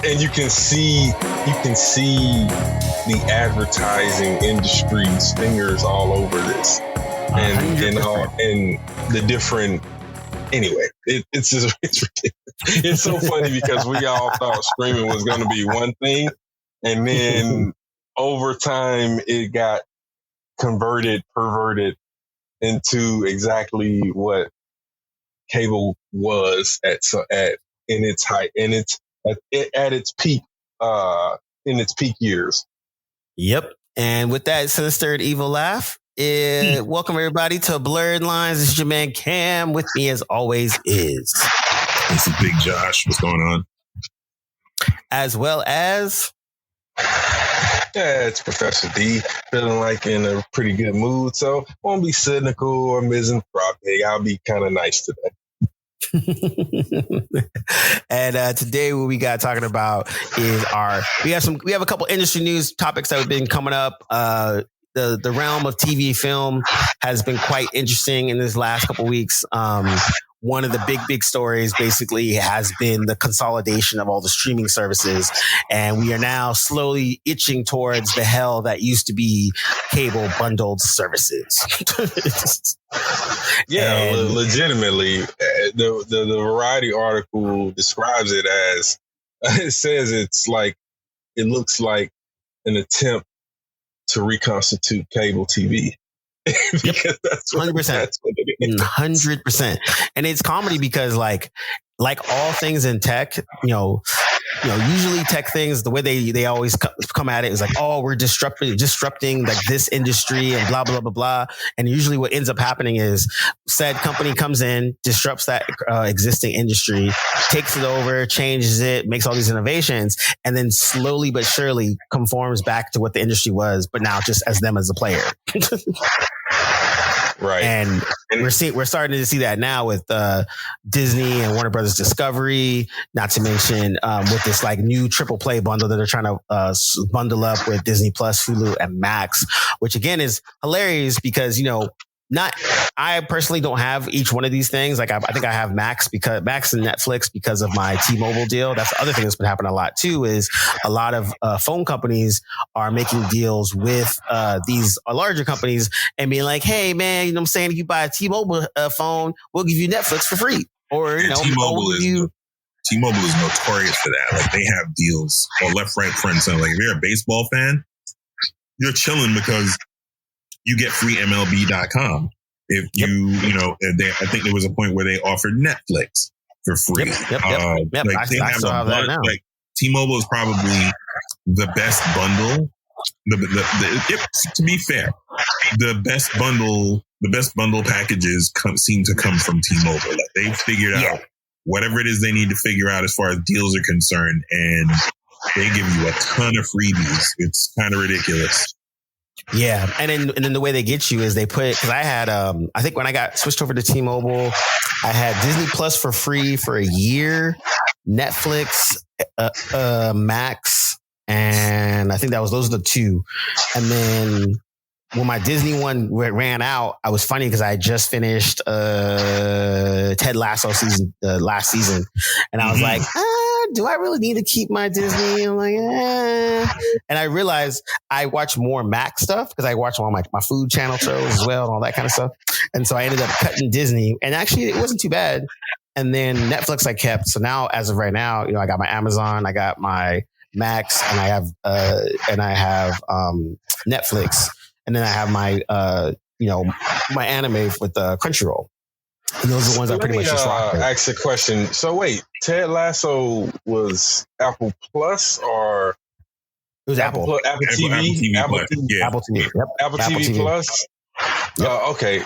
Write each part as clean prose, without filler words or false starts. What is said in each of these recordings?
and you can see the advertising industry's fingers all over this, and the different. Anyway, it's ridiculous. It's so funny because we all thought streaming was going to be one thing, and then over time it got perverted into exactly what cable was at its height, and at its peak, in its peak years. Yep. And with that sinister and evil laugh, welcome everybody to Blerdlines. This is your man Cam. With me as always is this is Big Josh. What's going on? As well as it's Professor D, feeling like in a pretty good mood, so won't be cynical or misanthropic. I'll be kind of nice today. And today what we got talking about is we have a couple industry news topics that have been coming up. The realm of TV film has been quite interesting in this last couple of weeks. One of the big stories basically has been the consolidation of all the streaming services. And we are now slowly itching towards the hell that used to be cable bundled services. Yeah, legitimately. The Variety article describes it as, it says it looks like an attempt to reconstitute cable TV. Because that's 100%. That's what it is. 100%. And it's comedy because like all things in tech, usually tech things, the way they always come at it is like, oh, we're disrupting like this industry and blah, blah, blah, blah. And usually what ends up happening is said company comes in, disrupts that existing industry, takes it over, changes it, makes all these innovations, and then slowly but surely conforms back to what the industry was, but now just as them as a player. Right. And we're starting to see that now with Disney and Warner Brothers Discovery, not to mention with this like new triple play bundle that they're trying to bundle up with Disney Plus, Hulu, and Max, which again is hilarious because, I personally don't have each one of these things. Like I think I have Max and Netflix because of my T-Mobile deal. That's the other thing that's been happening a lot too, is a lot of phone companies are making deals with these larger companies and being like, hey man, what I'm saying? If you buy a T-Mobile phone, we'll give you Netflix for free. Or, T-Mobile is notorious for that. Like they have deals or left, right, front, center. Like if you're a baseball fan, you're chilling because you get free MLB.com. If I think there was a point where they offered Netflix for free. Yep. Like I still have that now. Like T-Mobile is probably the best bundle. To be fair, the best bundle packages seem to come from T-Mobile. Like they've figured out whatever it is they need to figure out as far as deals are concerned, and they give you a ton of freebies. It's kind of ridiculous. Yeah. And then the way they get you is they put, because I had, I think when I got switched over to T-Mobile, I had Disney Plus for free for a year, Netflix, Max, and I think those are the two. And then when my Disney one ran out, I was funny because I had just finished Ted Lasso last season. And I was like, do I really need to keep my Disney? I'm like, And I realized I watch more Max stuff because I watch all my food channel shows as well and all that kind of stuff. And so I ended up cutting Disney, and actually it wasn't too bad. And then Netflix I kept. So now, as of right now, I got my Amazon, I got my Max, and I have Netflix, and then I have my my anime with Crunchyroll. And those are the ones I pretty much just rock with. Ask a question. So wait, Ted Lasso was Apple Plus or it was Apple TV? Apple TV. Apple TV. Yep. Apple TV Plus. Yep. Okay.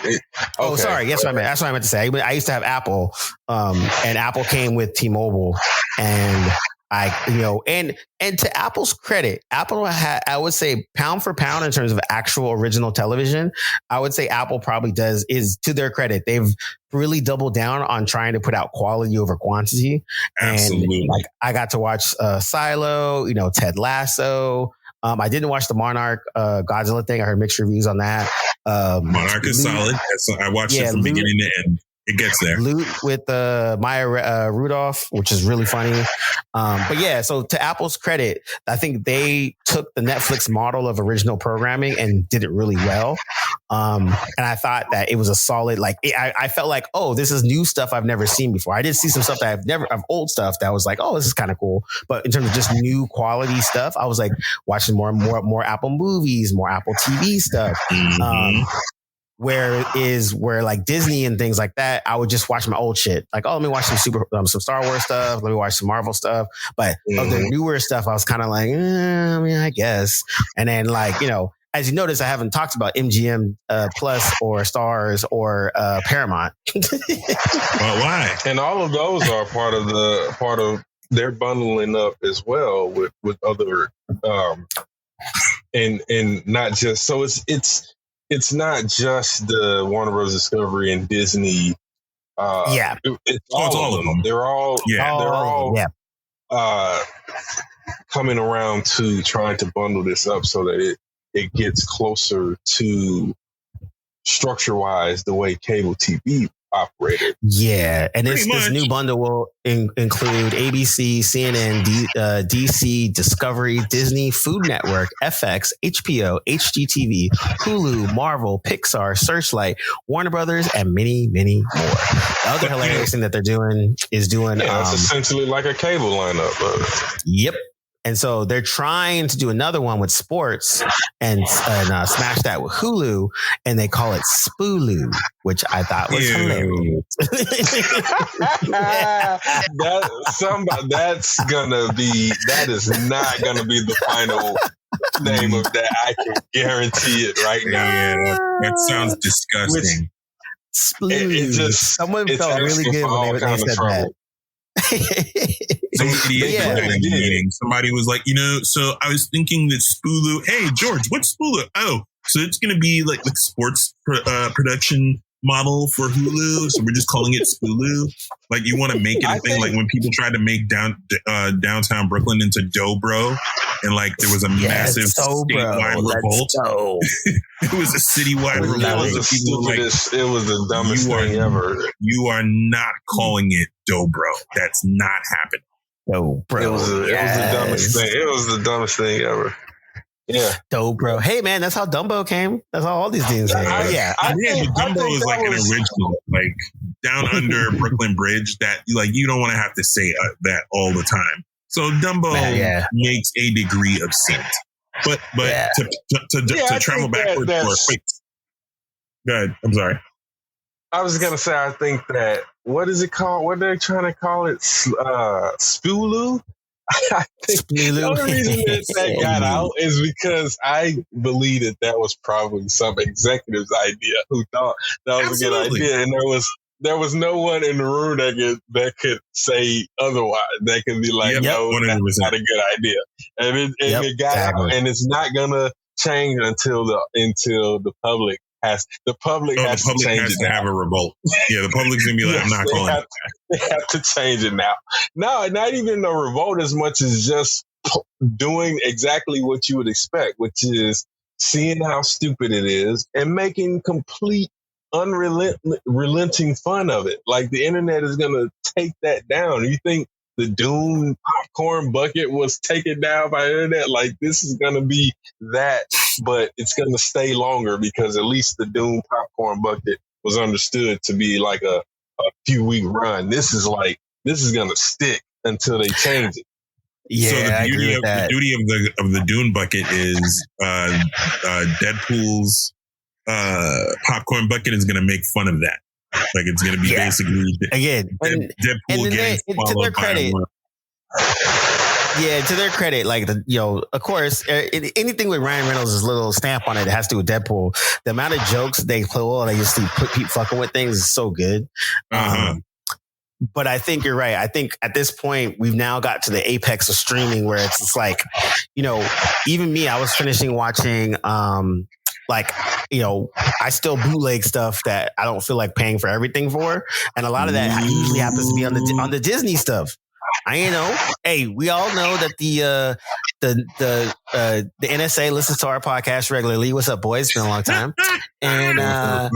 Oh, sorry. That's what I meant to say. I used to have Apple, and Apple came with T-Mobile, and and to Apple's credit, Apple had, I would say, pound for pound in terms of actual original television, I would say Apple probably is to their credit. They've really doubled down on trying to put out quality over quantity. Absolutely. And like I got to watch Silo, Ted Lasso. I didn't watch the Monarch Godzilla thing. I heard mixed reviews on that. Monarch is solid. I watched it from beginning to end. It gets there. Loot with Maya Rudolph, which is really funny. But yeah, so to Apple's credit, I think they took the Netflix model of original programming and did it really well. And I thought that it was a solid, I felt like, oh, this is new stuff I've never seen before. I did see some stuff that of old stuff that was like, oh, this is kind of cool. But in terms of just new quality stuff, I was like watching more Apple movies, more Apple TV stuff. Mm-hmm. Where like Disney and things like that, I would just watch my old shit. Like, oh, let me watch some Star Wars stuff. Let me watch some Marvel stuff. But of the newer stuff, I was kind of like, I guess. And then as you notice, I haven't talked about MGM Plus or Stars or Paramount. Well, why? And all of those are part of their bundling up as well with other and not just so it's not just the Warner Bros. Discovery and Disney. It's all of them. They're all coming around to trying to bundle this up so that it gets closer to structure-wise the way cable TV operated. Yeah, and this new bundle will include ABC, CNN, DC, Discovery, Disney, Food Network, FX, HBO, HGTV, Hulu, Marvel, Pixar, Searchlight, Warner Brothers, and many, many more. The other hilarious thing that they're doing is it's essentially like a cable lineup. Yep. And so they're trying to do another one with sports and smash that with Hulu, and they call it Spooloo, which I thought was hilarious. That is not gonna be the final name of that. I can guarantee it right now. Yeah, that sounds disgusting. Spooloo. Someone felt really good when they said that. Somebody was like, so I was thinking that Spooloo. Hey, George, what's Spooloo? Oh, so it's going to be like sports production model for Hulu. So we're just calling it Spooloo. Like, you want to make it a thing? Like when people tried to make downtown Brooklyn into Dobro, and like there was a massive statewide revolt. It was a citywide revolt. It was the dumbest thing ever. You are not calling it Dobro. That's not happening. Dobro. It was the dumbest thing. It was the dumbest thing ever. Yeah. Dobro. Hey, man, that's how Dumbo came. That's how all these things came. Dumbo is like an original, like down under Brooklyn Bridge that you don't want to have to say that all the time. So Dumbo makes a degree of sense. But to travel backwards for a quick. Go ahead. I'm sorry. I was gonna say, I think that what is it called? What are they trying to call it? Spooloo? I think the only reason that got out is because I believe that was probably some executive's idea who thought that was a good idea, and there was no one in the room that could say otherwise. That could be like, no, 100%. That's not a good idea, and it got out, and it's not gonna change until the public has to have a revolt. Yeah, the public's gonna be like, I'm not calling it. They have to change it now. No, not even a revolt as much as just doing exactly what you would expect, which is seeing how stupid it is and making complete unrelenting fun of it. Like the internet is gonna take that down. You think the Doom popcorn bucket was taken down by the internet? Like, this is gonna be that, but it's going to stay longer because at least the Doom popcorn bucket was understood to be like a few week run. This is going to stick until they change it. Yeah, so the beauty of the Dune bucket is Deadpool's popcorn bucket is going to make fun of that. Like, it's going to be basically Deadpool getting swallowed by a worm. Yeah, to their credit, of course, anything with Ryan Reynolds' little stamp on it has to do with Deadpool. The amount of jokes they pull, they just keep fucking with things is so good. But I think you're right. I think at this point, we've now got to the apex of streaming where it's just like, even me, I was finishing watching, I still bootleg stuff that I don't feel like paying for everything for. And a lot of that usually happens to be on the Disney stuff. Hey, we all know that the NSA listens to our podcast regularly. What's up, boys? It's been a long time. And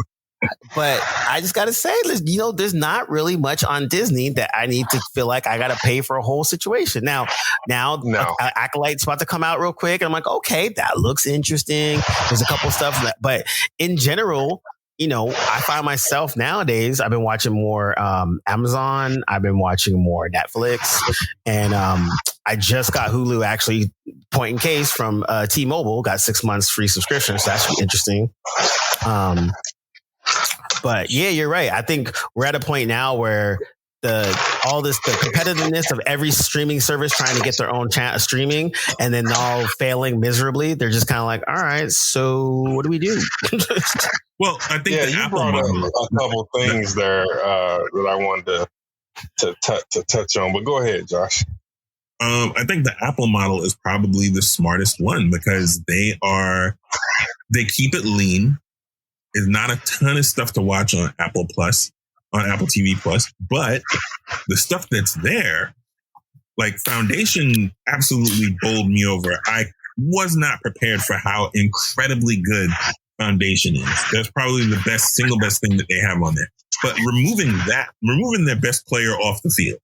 But I just got to say, there's not really much on Disney that I need to feel like I got to pay for a whole situation. Now, Acolyte's about to come out real quick. And I'm like, okay, that looks interesting. There's a couple stuff but in general, I find myself nowadays, I've been watching more Amazon. I've been watching more Netflix. And I just got Hulu, actually, point in case, from T-Mobile. Got 6 months free subscription. So that's interesting. But yeah, you're right. I think we're at a point now where the competitiveness of every streaming service trying to get their own streaming and then all failing miserably. They're just kind of like, all right, so what do we do? Well, I think the you Apple brought model, up a couple things there that I wanted to touch on. But go ahead, Josh. I think the Apple model is probably the smartest one because they keep it lean. There's not a ton of stuff to watch on Apple TV Plus, but the stuff that's there, like Foundation, absolutely bowled me over. I was not prepared for how incredibly good Foundation is. That's probably the single best thing that they have on there. But removing their best player off the field.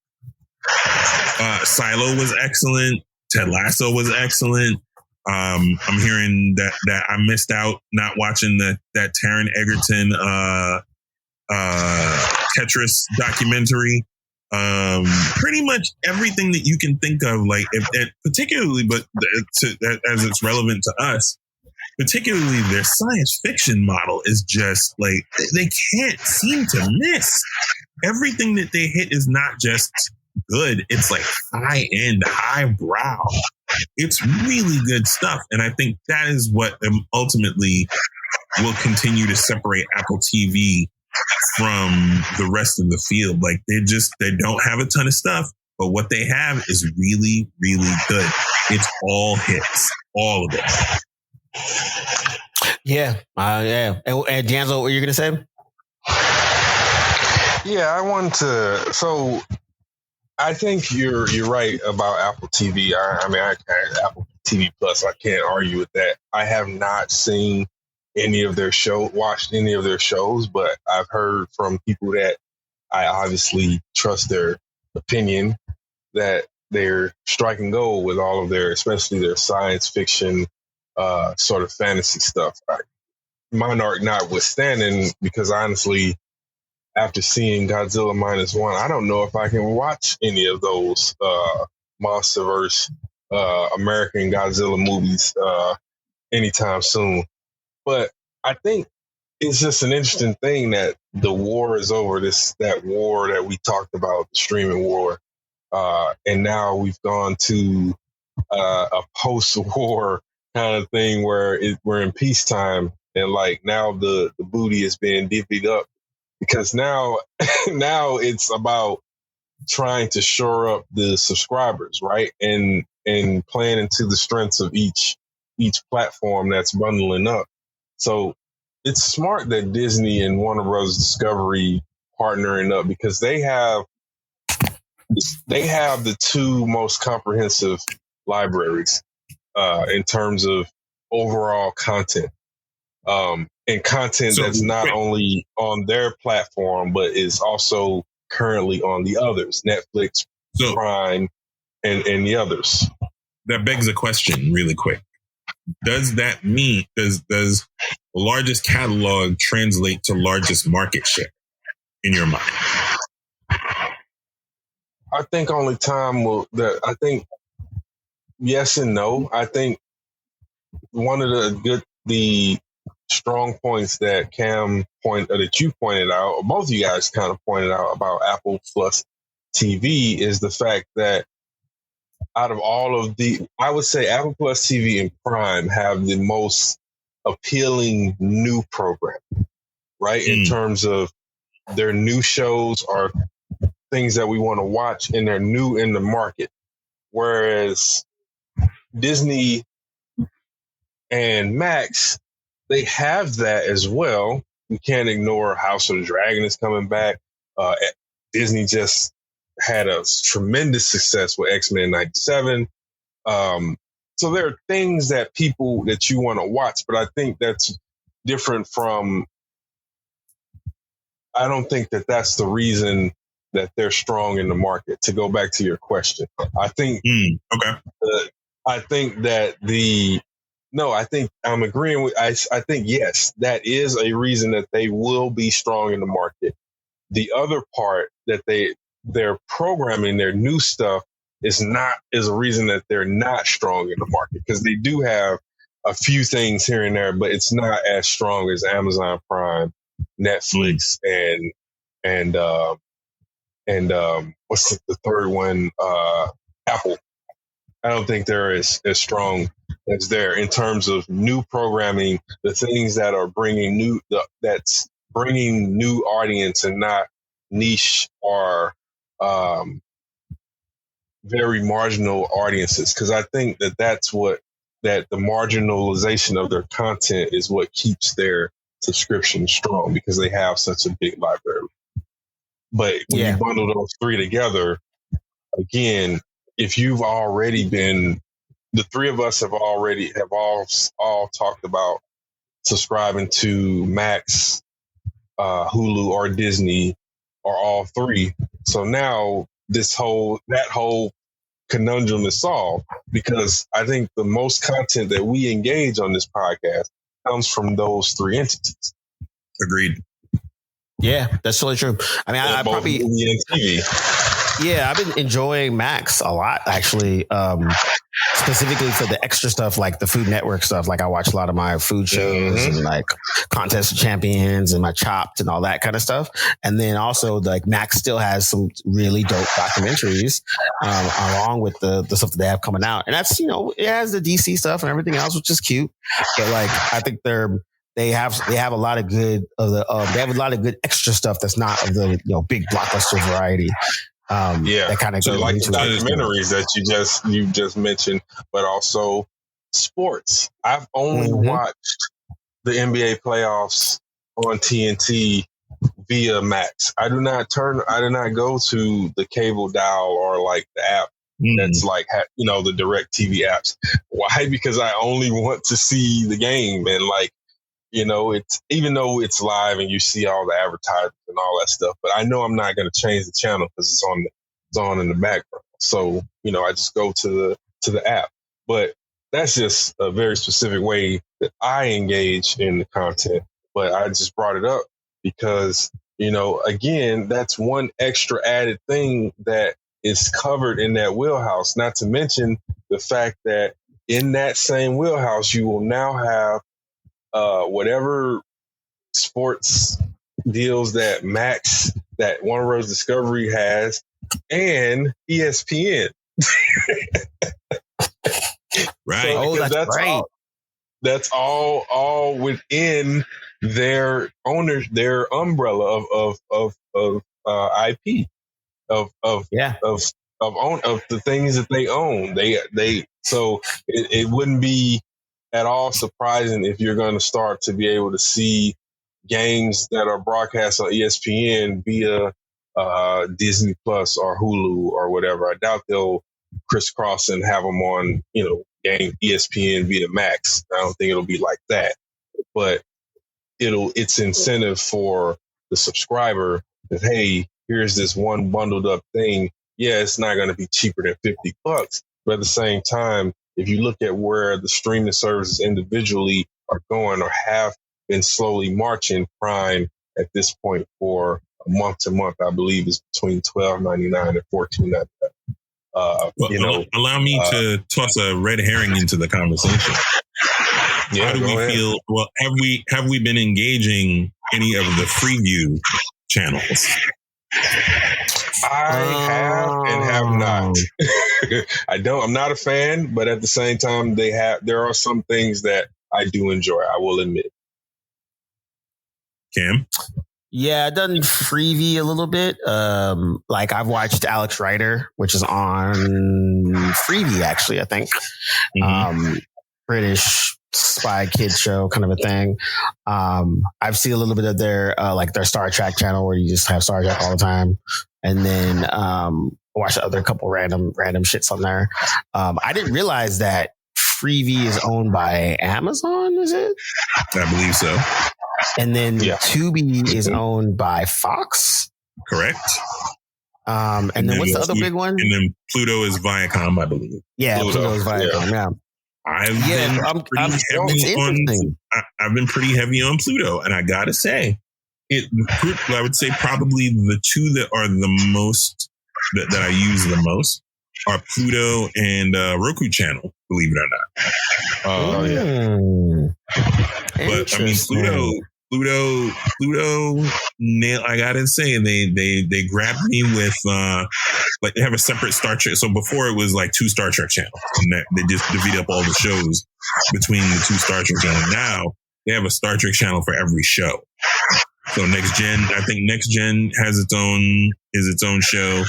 Silo was excellent. Ted Lasso was excellent. I'm hearing that I missed out not watching that Taron Egerton Tetris documentary. Pretty much everything that you can think of, like particularly, but as it's relevant to us, particularly their science fiction model is just like they can't seem to miss. Everything that they hit is not just good; it's like high end, highbrow. It's really good stuff. And I think that is what ultimately will continue to separate Apple TV from the rest of the field. Like they don't have a ton of stuff, but what they have is really, really good. It's all hits, all of it. Yeah. And D'Angelo, what were you going to say? Yeah, I wanted to. So I think you're right about Apple TV. I Apple TV Plus. I can't argue with that. I have not seen watched any of their shows, but I've heard from people that I obviously trust their opinion that they're striking gold with all of especially their science fiction, sort of fantasy stuff. Monarch notwithstanding, because honestly, after seeing Godzilla -1, I don't know if I can watch any of those MonsterVerse American Godzilla movies anytime soon. But I think it's just an interesting thing that the war is over. That war that we talked about, the streaming war, and now we've gone to a post-war kind of thing where we're in peacetime, and like now the booty is being divvied up. Because now it's about trying to shore up the subscribers, right? And playing into the strengths of each platform that's bundling up. So it's smart that Disney and Warner Bros. Discovery partnering up because they have the two most comprehensive libraries in terms of overall content. And content that's not only on their platform, but is also currently on the others, Netflix, Prime, and the others. That begs a question really quick. Does that mean, does largest catalog translate to largest market share in your mind? I think only time will, I think yes and no. I think one of the strong points that that you pointed out, or both of you guys kind of pointed out about Apple Plus TV is the fact that out of all of I would say Apple Plus TV and Prime have the most appealing new program, right? In terms of their new shows are things that we want to watch and they're new in the market. Whereas Disney and Max, they have that as well. We can't ignore House of the Dragon is coming back. Disney just had a tremendous success with X-Men 97. So there are things that you want to watch, but I think that's different from I don't think that that's the reason that they're strong in the market. To go back to your question, I think okay. I think that I think I'm agreeing with. I think yes, that is a reason that they will be strong in the market. The other part that they're programming their new stuff is a reason that they're not strong in the market, because they do have a few things here and there, but it's not as strong as Amazon Prime, Netflix, and what's the third one? Apple. I don't think they're as strong as there in terms of new programming, the things that are that's bringing new audience and not niche or very marginal audiences. Because I think that the marginalization of their content is what keeps their subscription strong, because they have such a big library. But when you bundle those three together, again, if you've already been, the three of us have all talked about subscribing to Max, Hulu, or Disney, or all three. So now that whole conundrum is solved, because I think the most content that we engage on this podcast comes from those three entities. Agreed. Yeah, that's totally true. I mean, I probably movie and TV. Yeah, I've been enjoying Max a lot, actually. Specifically for the extra stuff, like the Food Network stuff. Like I watch a lot of my food shows and like Contest of Champions and my Chopped and all that kind of stuff. And then also like Max still has some really dope documentaries along with the stuff that they have coming out. And that's, it has the DC stuff and everything else, which is cute. But like, I think they have a lot of good they have a lot of good extra stuff that's not of the big blockbuster variety. That kind of so like the documentaries that you just mentioned, but also sports. I've only watched the NBA playoffs on TNT via Max. I do not go to the cable dial or like the app that's like the direct TV apps. Why? Because I only want to see the game, and like it's, even though it's live and you see all the advertisements and all that stuff, but I know I'm not going to change the channel because it's on in the background. So, I just go to the app. But that's just a very specific way that I engage in the content. But I just brought it up because, again, that's one extra added thing that is covered in that wheelhouse. Not to mention the fact that in that same wheelhouse, you will now have whatever sports deals that Warner Bros. Discovery has, and ESPN. Right. So, that's right. That's all within their umbrella of IP of the things that they own. So it wouldn't be at all surprising if you're going to start to be able to see games that are broadcast on ESPN via Disney Plus or Hulu or whatever. I doubt they'll crisscross and have them on, game ESPN via Max. I don't think it'll be like that, but it's incentive for the subscriber that, hey, here's this one bundled up thing. Yeah, it's not going to be cheaper than $50, but at the same time, if you look at where the streaming services individually are going or have been slowly marching, Prime at this point for a month to month, I believe is between $12.99 and $14.99. Allow me to toss a red herring into the conversation. How do we feel? Well, have we been engaging any of the Freeview channels? I have and have not. I'm not a fan, but at the same time, there are some things that I do enjoy, I will admit. Cam? Yeah, I've done Freevee a little bit. Like I've watched Alex Rider, which is on Freevee, actually, I think. British spy kid show kind of a thing. I've seen a little bit of their Star Trek channel where you just have Star Trek all the time. And then watch other couple random shits on there. I didn't realize that Freevee is owned by Amazon, is it? I believe so. And then Tubi is owned by Fox. Correct. And then what's the other big one? And then Pluto is Viacom, I believe. Yeah, Pluto is Viacom. Yeah. I've been pretty heavy on Pluto, and I gotta say, I would say probably the two that are the most that I use the most are Pluto and Roku channel. Believe it or not. But I mean, Pluto. I gotta say, they grabbed me with like they have a separate Star Trek. So before it was like 2 Star Trek channels, and they just divvied up all the shows between the 2 Star Trek channels. Now they have a Star Trek channel for every show. So Next Gen, I think Next Gen has its own show,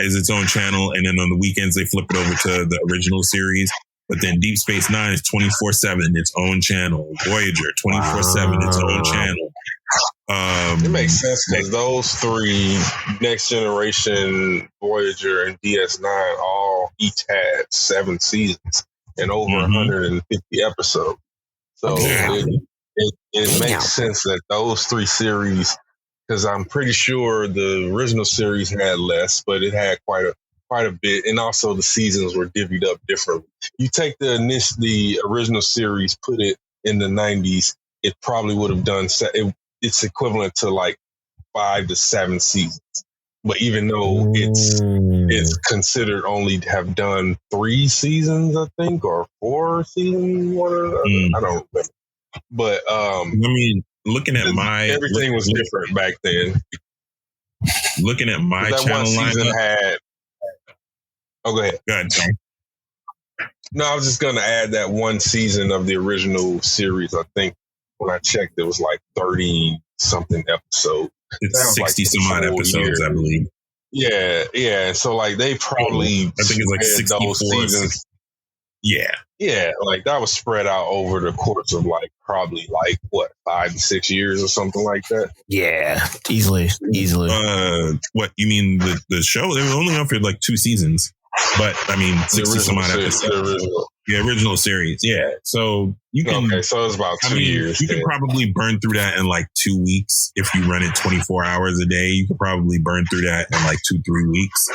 is its own channel, and then on the weekends they flip it over to the original series. But then Deep Space Nine is 24/7, its own channel. Voyager 24/7, its own channel. It makes sense because those 3, Next Generation, Voyager, and DS9, all each had 7 seasons and over 150 episodes. So it makes sense that those 3 series, because I'm pretty sure the original series had less, but it had quite a bit, and also the seasons were divvied up differently. You take the original series, put it in the 90s, it probably would have done it's equivalent to like 5 to 7 seasons. But even though it's considered only to have done 3 seasons, I think, or 4 seasons, I don't remember. But I mean, looking at everything was different back then. Looking at my that channel one season lineup. Go ahead. Go ahead, Tom. No, I was just going to add that one season of the original series. I think when I checked, it was like 30-something episodes. It's 60-some-odd episodes, I believe. Yeah. And so, like, they probably I think it's like 64 those seasons. Yeah. Yeah, like that was spread out over the course of like probably like 5 to 6 years or something like that. Yeah, easily. What you mean the show? They were only on for like 2 seasons, but I mean 60-some-odd episodes. The original series, yeah. So you can. Okay, so it's about 2 years. You can probably burn through that in like 2 weeks if you run it 24 hours a day. You could probably burn through that in like 2-3 weeks.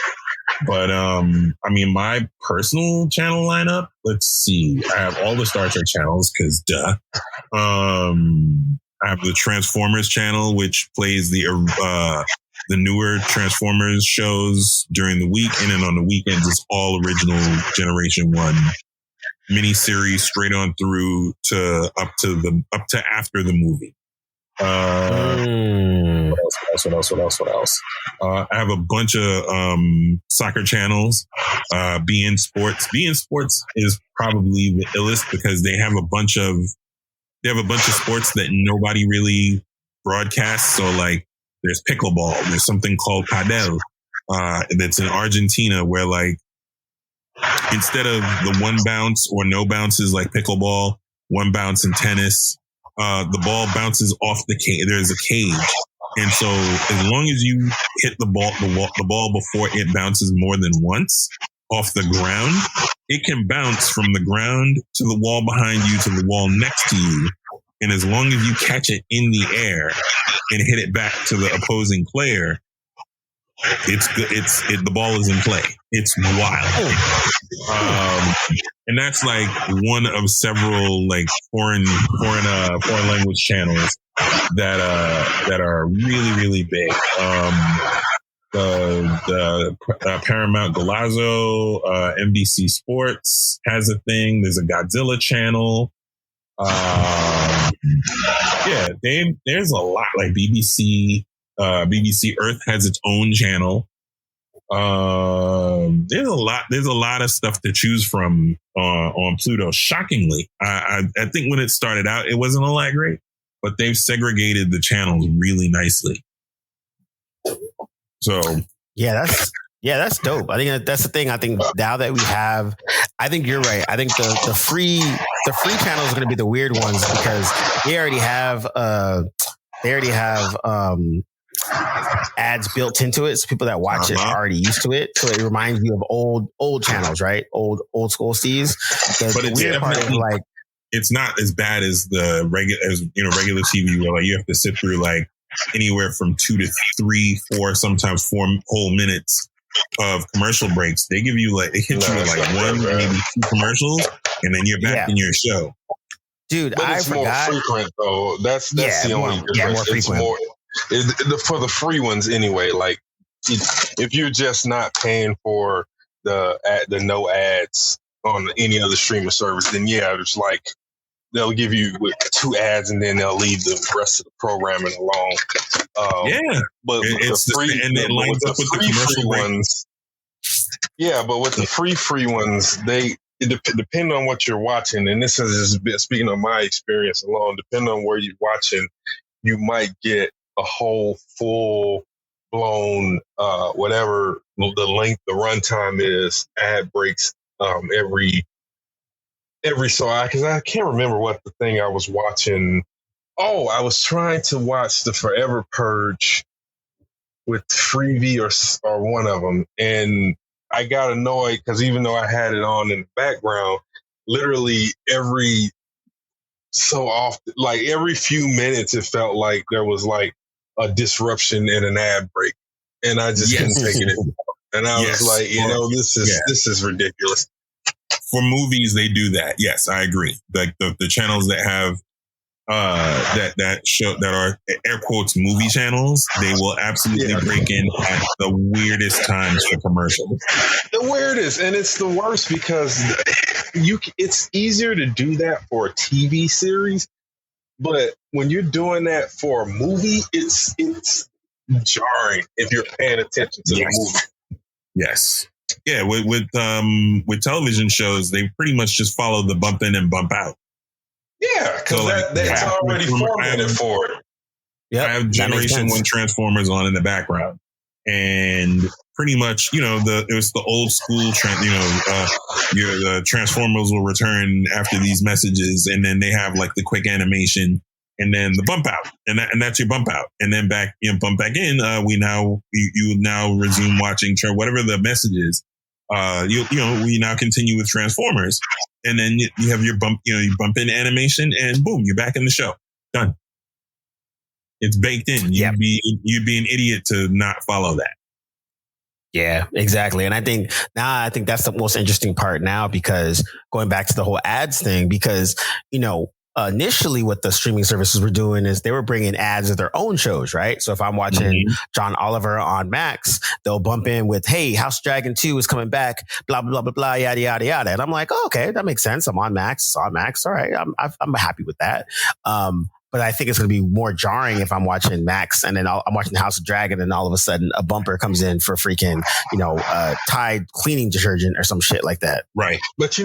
But I mean, my personal channel lineup. Let's see. I have all the Star Trek channels because duh. I have the Transformers channel, which plays the newer Transformers shows during the week, and then on the weekends it's all original Generation 1 miniseries straight on through to up to after the movie. What else? I have a bunch of soccer channels. BN Sports is probably the illest because they have a bunch of sports that nobody really broadcasts. So like there's pickleball, there's something called padel that's in Argentina where like instead of the 1 bounce or no bounces like pickleball, 1 bounce in tennis, the ball bounces off the cage. There's a cage. And so as long as you hit the ball before it bounces more than once off the ground, it can bounce from the ground to the wall behind you to the wall next to you. And as long as you catch it in the air and hit it back to the opposing player, it's good. The ball is in play. It's wild. And that's like one of several like foreign language channels that are really, really big. The Paramount Golazo, NBC Sports has a thing. There's a Godzilla channel. There's a lot like BBC Earth has its own channel. There's a lot of stuff to choose from on Pluto. Shockingly, I think when it started out, it wasn't all that great, but they've segregated the channels really nicely. So that's dope. I think that's the thing. I think now that we have, I think you're right. I think the free channels are going to be the weird ones because they already have ads built into it, so people that watch it are already used to it. So it reminds you of old channels, right? Old school Steves. The weird part is like it's not as bad as the regular TV where like you have to sit through like anywhere from 2 to 3, 4, sometimes 4 whole minutes of commercial breaks. They give you like, they hit you with like 1, maybe 2 commercials, and then you're back in your show. Dude, but it's more frequent though. That's the only difference. Yeah, more frequent. For the free ones anyway. Like if you're just not paying for the no ads on any other streaming service, then yeah, it's like they'll give you 2 ads and then they'll leave the rest of the programming alone. But it's the free, and it lines up with the commercial ones. Yeah, but with the free ones, depending on what you're watching, and this is speaking of my experience alone, depending on where you're watching, you might get a whole full blown whatever the length, the runtime is, ad breaks every so because I can't remember what the thing I was watching. Oh, I was trying to watch the Forever Purge with Freebie or one of them, and I got annoyed because even though I had it on in the background, literally every so often, like every few minutes, it felt like there was like a disruption and an ad break, and I just couldn't take it anymore. And I was like, this is ridiculous. For movies, they do that. Yes, I agree. Like the channels that have that show that are air quotes movie channels, they will absolutely break in at the weirdest times for commercials. The weirdest, and it's the worst because it's easier to do that for a TV series, but when you're doing that for a movie, it's jarring if you're paying attention to the movie. Yes. Yeah, with television shows, they pretty much just follow the bump in and bump out. Yeah, because that's already formatted for it. Yep, I have Generation 1 Transformers on in the background. And pretty much, it was the old school, your Transformers will return after these messages. And then they have like the quick animation and then the bump out. And that's your bump out. And then bump back in. You now resume watching whatever the message is. We now continue with Transformers. And then you have your bump, you bump in animation and boom, you're back in the show. Done. It's baked in. You'd be an idiot to not follow that. Yeah, exactly. And I think that's the most interesting part now, because going back to the whole ads thing, because, initially what the streaming services were doing is they were bringing ads of their own shows, right? So if I'm watching John Oliver on Max, they'll bump in with, hey, House Dragon 2 is coming back, blah, blah, blah, blah, yada, yada, yada. And I'm like, oh, okay, that makes sense. I'm on Max. It's on Max. All right. I'm happy with that. But I think it's going to be more jarring if I'm watching Max and then I'm watching House of Dragon and all of a sudden a bumper comes in for freaking, Tide cleaning detergent or some shit like that. Right. But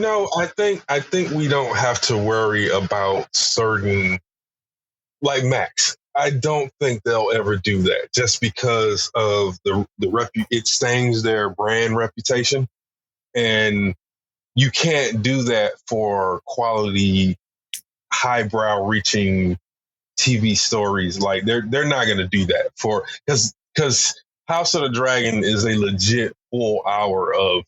I think we don't have to worry about certain, like Max. I don't think they'll ever do that just because of it stains their brand reputation, and you can't do that for quality, highbrow reaching TV stories. Like they're not going to do that because House of the Dragon is a legit full hour of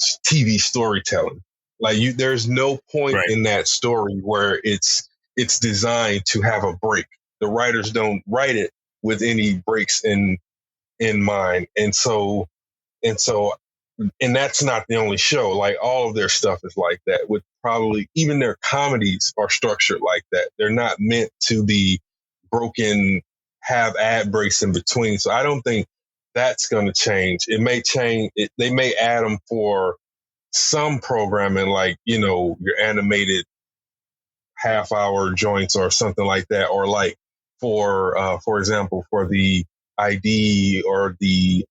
TV storytelling. Like there's no point in that story where it's designed to have a break. The writers don't write it with any breaks in mind, and that's not the only show. Like all of their stuff is like that. With probably even their comedies are structured like that. They're not meant to be broken, have ad breaks in between. So I don't think that's going to change. It may change. They may add them for some programming, like your animated half-hour joints or something like that, or like for example, for the ID or the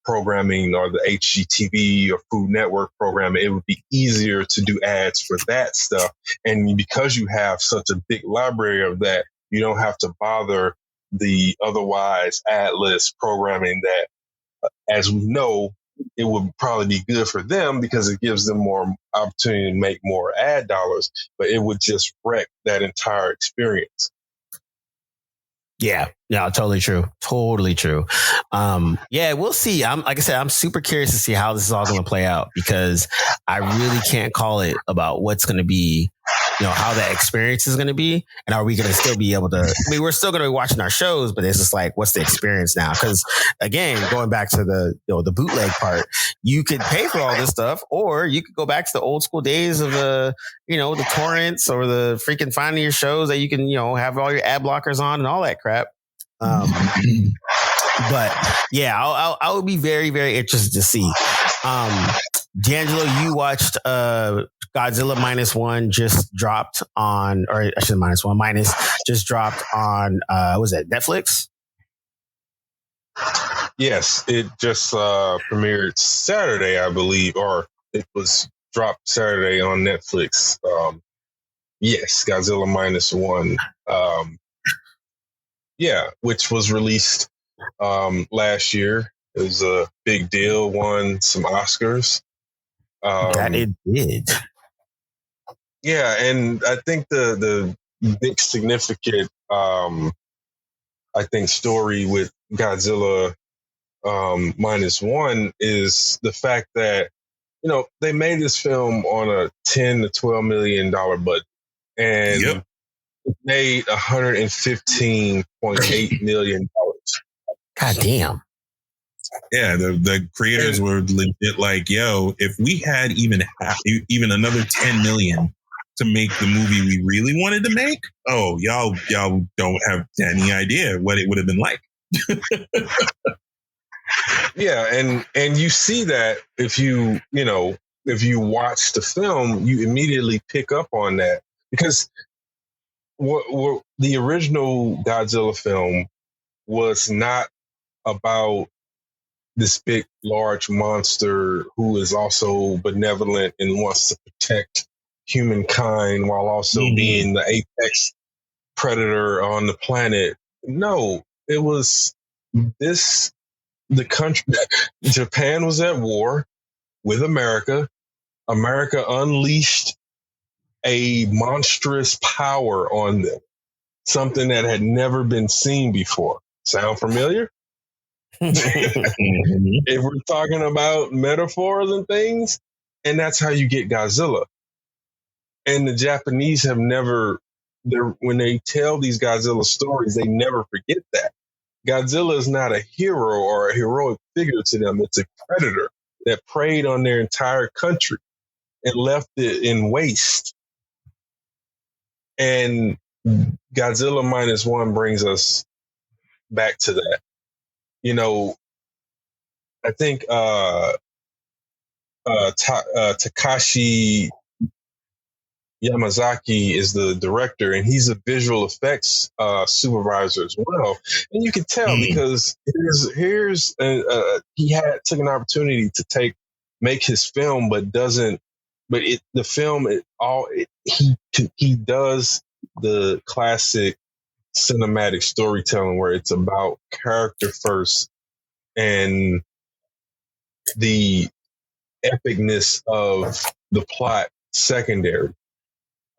programming or the HGTV or Food Network programming, it would be easier to do ads for that stuff. And because you have such a big library of that, you don't have to bother the otherwise adless programming that, as we know, it would probably be good for them because it gives them more opportunity to make more ad dollars, but it would just wreck that entire experience. Yeah, no, totally true. Totally true. Yeah, we'll see. Like I said, I'm super curious to see how this is all going to play out because I really can't call it about what's going to be, how that experience is going to be. And are we going to still be able to, I mean, we're still going to be watching our shows, but it's just like, what's the experience now? Because again, going back to the bootleg part, you could pay for all this stuff, or you could go back to the old school days of the torrents or the freaking finding your shows that you can, have all your ad blockers on and all that crap. But yeah, I would be very, very interested to see. D'Angelo, you watched Godzilla -1 just dropped on, or I should minus just dropped on, was that Netflix? Yes, it just premiered Saturday, I believe, or it was dropped Saturday on Netflix. Yes, Godzilla -1. Yeah, which was released last year. It was a big deal, won some Oscars. That it did. Yeah, and I think the big significant story with Godzilla -1 is the fact that they made this film on a $10 to $12 million budget, and it made $115.8 million. God damn. Yeah, the creators were legit like, yo, if we had even another 10 million to make the movie we really wanted to make, oh, y'all don't have any idea what it would have been like. Yeah, and you see that if you watch the film, you immediately pick up on that, because what the original Godzilla film was not about this big, large monster who is also benevolent and wants to protect humankind while also being the apex predator on the planet. No, it was the country. Japan was at war with America. America unleashed a monstrous power on them, something that had never been seen before. Sound familiar? If we're talking about metaphors and things, and that's how you get Godzilla. And the Japanese have never, when they tell these Godzilla stories, they never forget that. Godzilla is not a hero or a heroic figure to them. It's a predator that preyed on their entire country and left it in waste. And Godzilla -1 brings us back to that. I think Takashi Yamazaki is the director, and he's a visual effects supervisor as well. And you can tell because here's he took an opportunity to make his film, but doesn't. But he does the classic cinematic storytelling where it's about character first and the epicness of the plot secondary.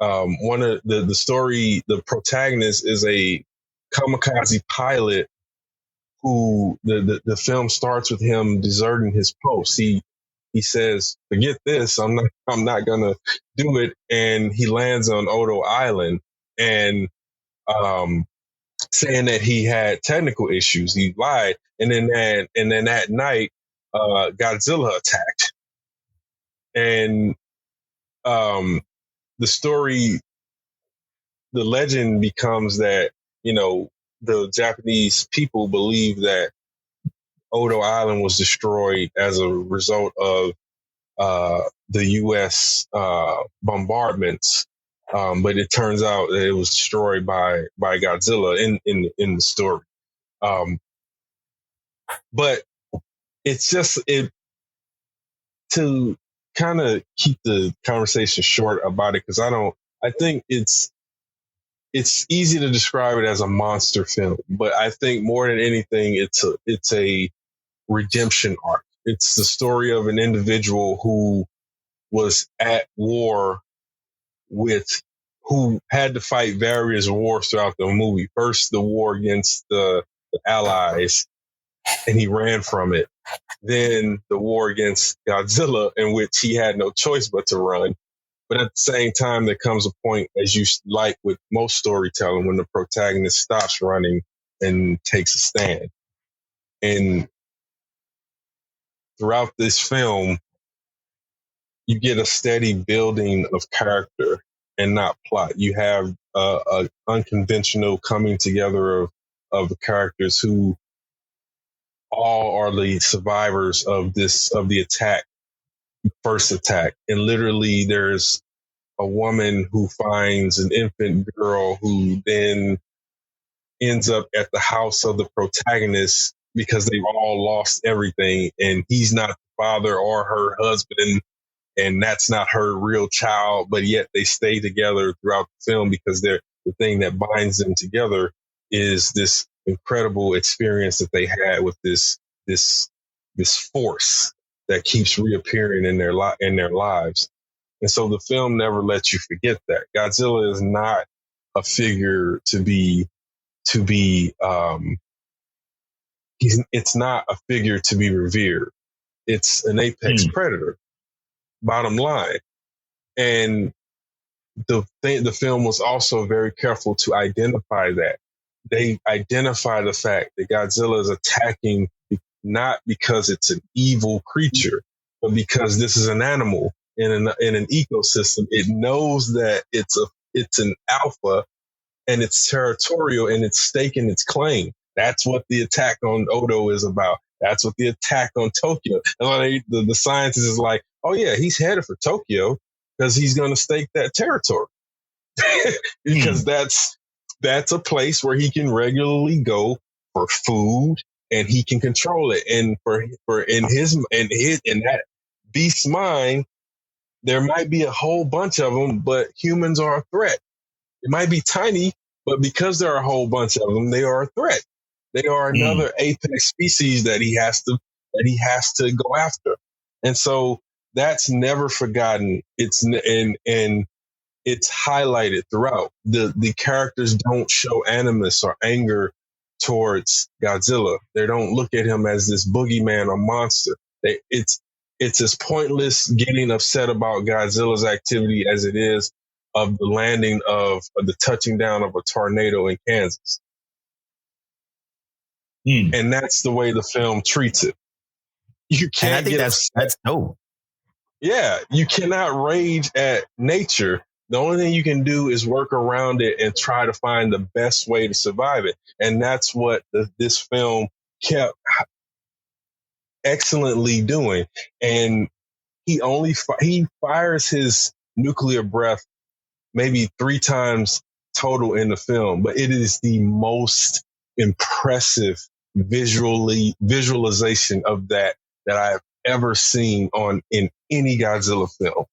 One of the story, the protagonist is a kamikaze pilot who the film starts with him deserting his post. He says, "Forget this. I'm not gonna do it," and he lands on Odo Island and saying that he had technical issues. He lied, and then that night, Godzilla attacked, and the story, the legend becomes that the Japanese people believe that Odo Island was destroyed as a result of the U.S. Bombardments. But it turns out that it was destroyed by Godzilla in the story. But it's just to kind of keep the conversation short about it, because I think it's easy to describe it as a monster film, but I think more than anything, it's a redemption arc. It's the story of an individual who was at war with who had to fight various wars throughout the movie. First, the war against the Allies, and he ran from it. Then the war against Godzilla, in which he had no choice but to run. But at the same time, there comes a point, as you like with most storytelling, when the protagonist stops running and takes a stand. And throughout this film, you get a steady building of character and not plot. You have a unconventional coming together of the characters who all are the survivors of the attack, first attack. And literally there's a woman who finds an infant girl who then ends up at the house of the protagonist because they've all lost everything, and he's not the father or her husband, and that's not her real child, but yet they stay together throughout the film because the thing that binds them together is this incredible experience that they had with this force that keeps reappearing in their lives. And so the film never lets you forget that Godzilla is not a figure it's not a figure to be revered. It's an apex predator, bottom line. And the film was also very careful to identify that. They identify the fact that Godzilla is attacking not because it's an evil creature, but because this is an animal in an ecosystem. It knows that it's an alpha, and it's territorial, and it's staking its claim. That's what the attack on Odo is about. That's what the attack on Tokyo. And the scientist is like, oh yeah, he's headed for Tokyo because he's going to stake that territory. Because that's a place where he can regularly go for food, and he can control it. And in that beast's mind, there might be a whole bunch of them, but humans are a threat. It might be tiny, but because there are a whole bunch of them, they are a threat. They are another apex species that he has to go after. And so that's never forgotten. It's highlighted throughout. The characters don't show animus or anger towards Godzilla. They don't look at him as this boogeyman or monster. It's as pointless getting upset about Godzilla's activity as it is of the landing of the touching down of a tornado in Kansas. And that's the way the film treats it. You can't. And I think that's dope. Yeah, you cannot rage at nature. The only thing you can do is work around it and try to find the best way to survive it. And that's what this film kept excellently doing. And he fires his nuclear breath maybe 3 times total in the film, but it is the most impressive visualization of that I've ever seen in any Godzilla film.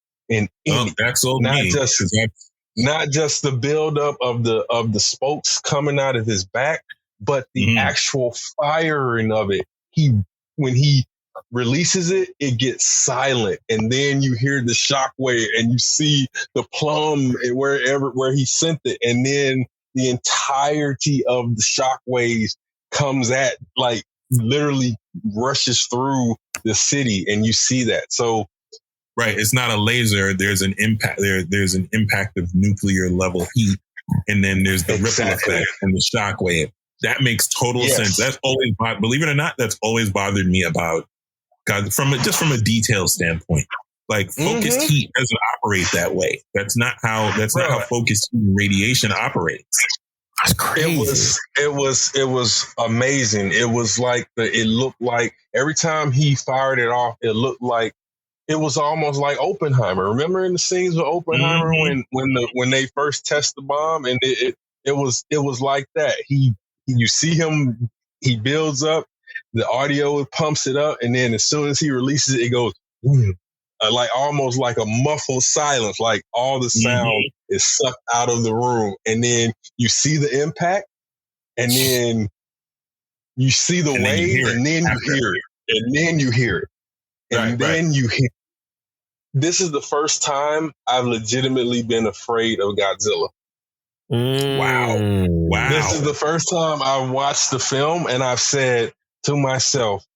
That's all not just the buildup of the spokes coming out of his back, but the actual firing of it. When he releases it, it gets silent, and then you hear the shockwave, and you see the plum where he sent it, and then the entirety of the shockwaves comes at, like, literally rushes through the city, and you see that. So, right, it's not a laser. There's an impact. There's an impact of nuclear level heat, and then there's the ripple effect and the shockwave. That makes total sense. That's always, believe it or not, that's always bothered me about God from a detail standpoint. Like focused heat doesn't operate that way. That's not how focused heat and radiation operates. That's crazy. It was amazing. It was like it looked like every time he fired it off, it looked like it was almost like Oppenheimer. Remember in the scenes with Oppenheimer when they first test the bomb, and it was like that. You see him, he builds up the audio, it pumps it up, and then as soon as he releases it, it goes like almost like a muffled silence, like all the sound is sucked out of the room, and then you see the impact, and then you see the wave, and then you hear it, and then you hear it, and then you hear. this is the first time I've legitimately been afraid of Godzilla. Wow. This is the first time I watched the film and I've said to myself,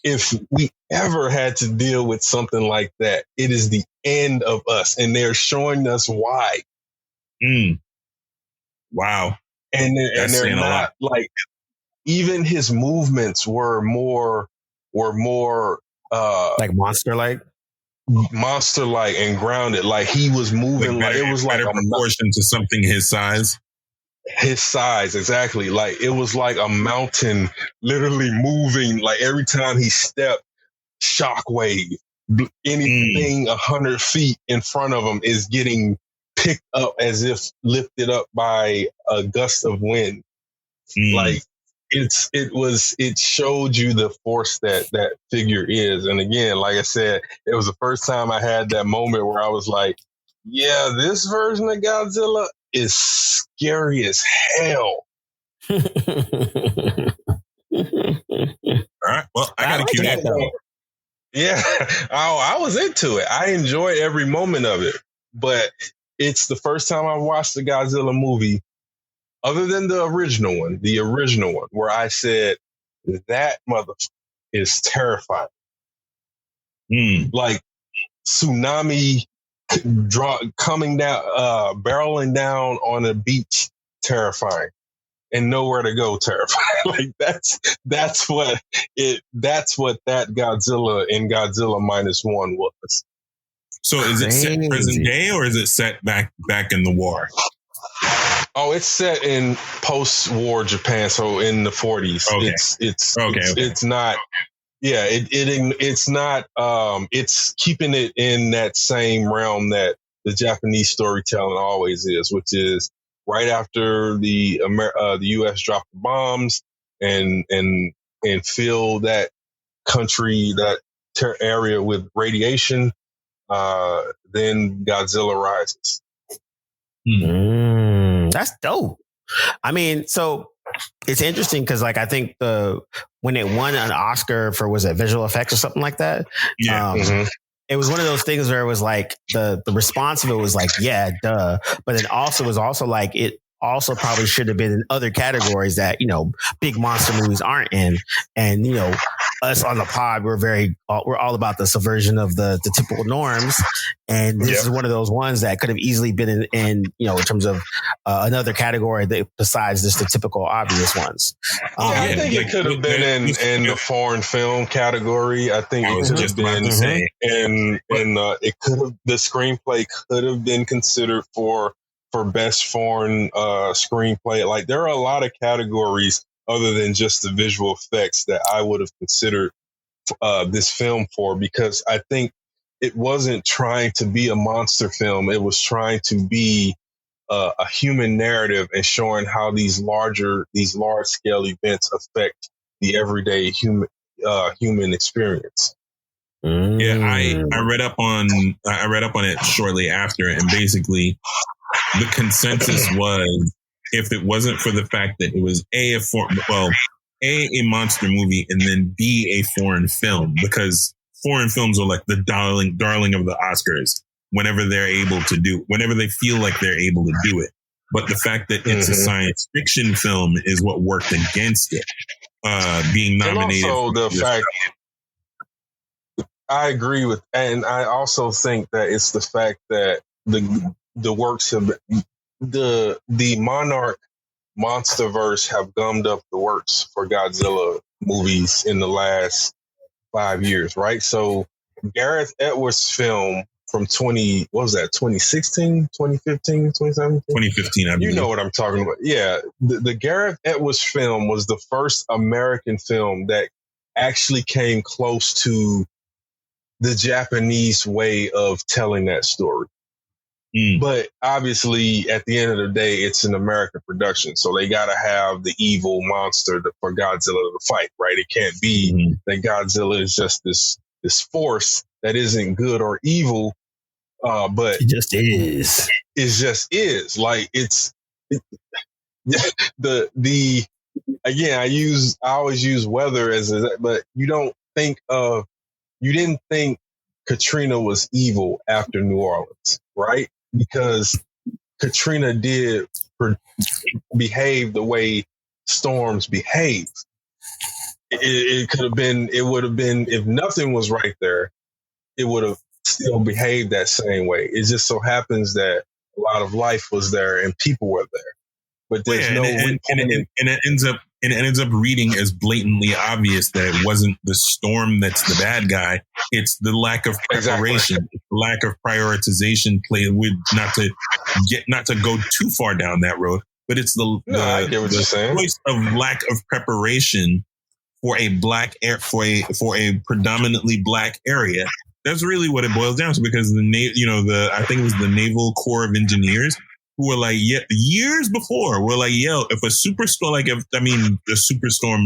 if we ever had to deal with something like that, it is the end of us. And they're showing us why. Wow. And they're not like, even his movements were more like monster-like and grounded. Like he was moving like it was like a proportion to something his size. His size, exactly. Like it was like a mountain literally moving. Like every time he stepped, shockwave. Anything 100 feet in front of him is getting picked up as if lifted up by a gust of wind. Like it showed you the force that figure is. And again, like I said, it was the first time I had that moment where I was like, yeah, this version of Godzilla is scary as hell. All right. Well, I gotta keep that though. Yeah. I was into it. I enjoyed every moment of it. But it's the first time I watched the Godzilla movie, other than the original one, where I said, that mother is terrifying. Like tsunami coming down, barreling down on a beach, terrifying, and nowhere to go, terrifying. Like that's what that Godzilla in Godzilla -1 was. So is it set present day or is it set back in the war? Oh, it's set in post-war Japan, so in the 40s. Okay. It's not. Yeah, it's not. It's keeping it in that same realm that the Japanese storytelling always is, which is right after the U.S. dropped the bombs and filled that country, that area with radiation. Then Godzilla rises. That's dope. I mean, so it's interesting because, like, I think when it won an Oscar for, was it visual effects or something like that? Yeah. It was one of those things where it was like the response of it was like, yeah, duh. But then also was also like, it also probably should have been in other categories that, big monster movies aren't in. And, us on the pod, we're all about the subversion of the typical norms. And this is one of those ones that could have easily been in terms of another category besides just the typical obvious ones. I think it could have been in the foreign film category. I think it could have been, and it could have, the screenplay could have been considered for best foreign screenplay. Like there are a lot of categories other than just the visual effects that I would have considered this film for, because I think it wasn't trying to be a monster film. It was trying to be a human narrative and showing how these large scale events affect the everyday human experience. Yeah, I read up on it shortly after, and basically the consensus was, if it wasn't for the fact that it was a monster movie and then B, a foreign film, because foreign films are like the darling of the Oscars whenever they feel like they're able to do it. But the fact that it's a science fiction film is what worked against it being nominated. And also the fact, I agree with, and I also think that it's the fact that the works of the Monarch Monsterverse have gummed up the works for Godzilla movies in the last 5 years, right? So Gareth Edwards' film from 2016, 2015, 2017? 2015, I believe. You know what I'm talking about. Yeah. The Gareth Edwards film was the first American film that actually came close to the Japanese way of telling that story. But obviously, at the end of the day, it's an American production. So they got to have the evil monster for Godzilla to fight, right? It can't be that Godzilla is just this force that isn't good or evil, but it just is. It just is. Like again, I always use weather but you didn't think Katrina was evil after New Orleans, right? Because Katrina did behave the way storms behave. It could have been, it would have been, if nothing was right there, it would have still behaved that same way. It just so happens that a lot of life was there and people were there. But there's it ends up reading as blatantly obvious that it wasn't the storm that's the bad guy. It's the lack of preparation, exactly. The lack of prioritization. Not to go too far down that road, but it's the choice of lack of preparation for a for a predominantly black area. That's really what it boils down to, because I think it was the Naval Corps of Engineers who were like, years before, were like, yo, if a superstorm, the superstorm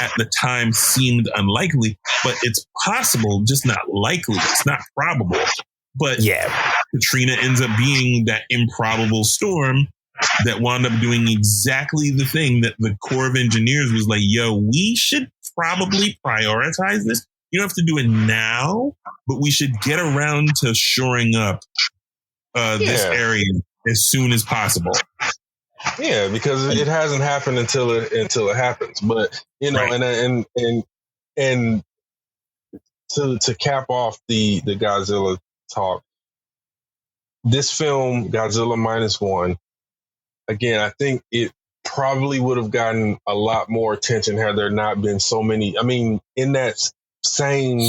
at the time seemed unlikely, but it's possible, just not likely. It's not probable. But Katrina ends up being that improbable storm that wound up doing exactly the thing that the Corps of Engineers was like, yo, we should probably prioritize this. You don't have to do it now, but we should get around to shoring up this area as soon as possible. Yeah, because it hasn't happened until it happens. But right. and to cap off the Godzilla talk, this film Godzilla -1, again, I think it probably would have gotten a lot more attention had there not been so many. I mean, in that same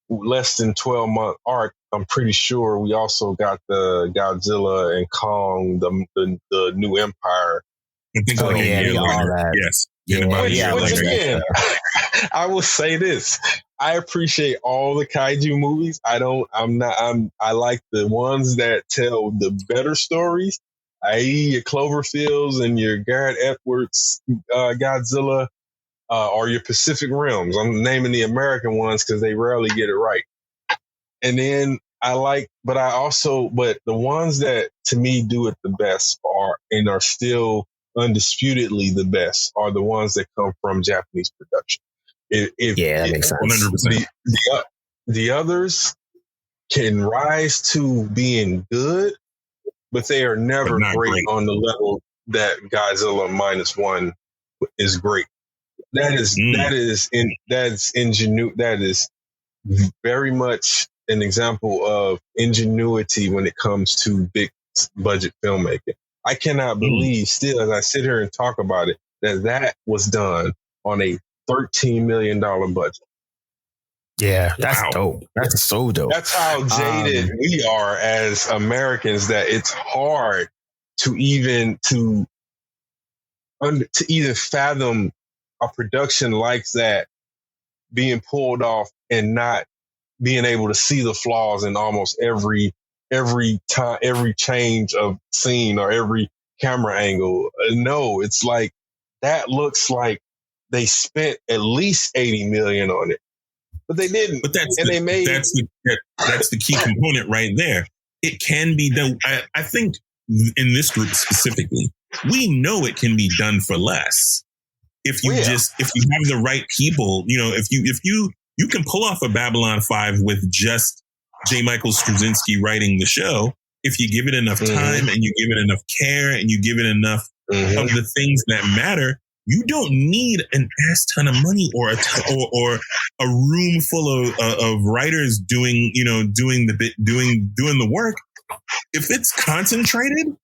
less than 12-month arc, I'm pretty sure we also got the Godzilla and Kong, the New Empire. I think all that. Yes. Which again, I will say this. I appreciate all the kaiju movies. I like the ones that tell the better stories, i.e. your Cloverfields and your Garrett Edwards Godzilla, or your Pacific Rims. I'm naming the American ones because they rarely get it right. And then but the ones that to me do it the best are still undisputedly the best are the ones that come from Japanese production. That makes sense. 100%. The others can rise to being good, but they are never great on the level that Godzilla -1 is great. That is very much an example of ingenuity when it comes to big budget filmmaking. I cannot believe still, as I sit here and talk about it, that was done on a $13 million budget. Yeah, that's dope. That's so dope. That's how jaded we are as Americans, that it's hard to even fathom a production like that being pulled off and not being able to see the flaws in almost every time, every change of scene or every camera angle. No, it's like that looks like they spent at least $80 million on it, but they didn't. But that's the key component right there. It can be done. I think in this group specifically, we know it can be done for less. If you have the right people, if you can pull off a Babylon 5 with just J. Michael Straczynski writing the show, if you give it enough time and you give it enough care and you give it enough of the things that matter, you don't need an ass ton of money or a room full of writers doing the work. If it's concentrated,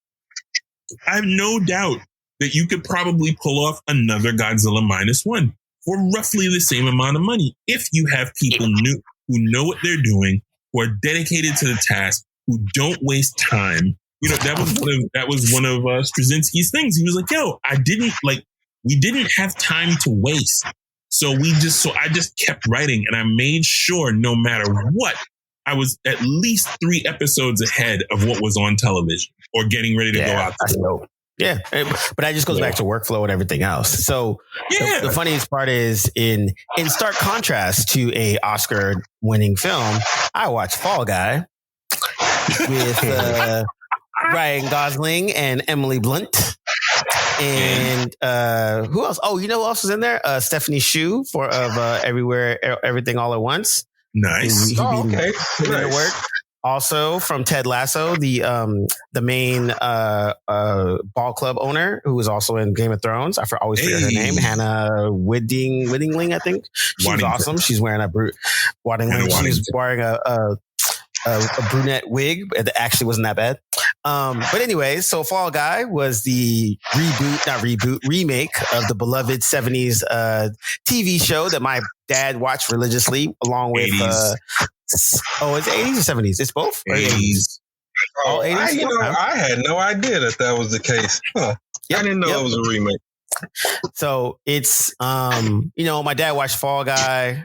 I have no doubt that you could probably pull off another Godzilla -1 for roughly the same amount of money if you have people who know what they're doing, who are dedicated to the task, who don't waste time. That was one of Straczynski's things. He was like, "Yo, we didn't have time to waste, so I just kept writing, and I made sure no matter what, I was at least 3 episodes ahead of what was on television or getting ready to go out." Yeah, but that just goes back to workflow and everything else. So the funniest part is in stark contrast to a Oscar-winning film, I watched Fall Guy with Ryan Gosling and Emily Blunt. And who else? Oh, you know who else was in there? Stephanie Shu of Everything All at Once. Nice. Okay. Put in the work. Also from Ted Lasso, the main ball club owner, who was also in Game of Thrones. I always forget her name. Hannah Whittingling, I think. She's awesome. She's wearing She's wearing a brunette wig. It actually wasn't that bad. But anyway, so Fall Guy was the remake of the beloved 70s TV show that my dad watched religiously, along with 80s. It's 80s or 70s? It's both? 80s. All 80s? I had no idea that was the case. Huh. Yep, I didn't know it was a remake. So it's, my dad watched Fall Guy,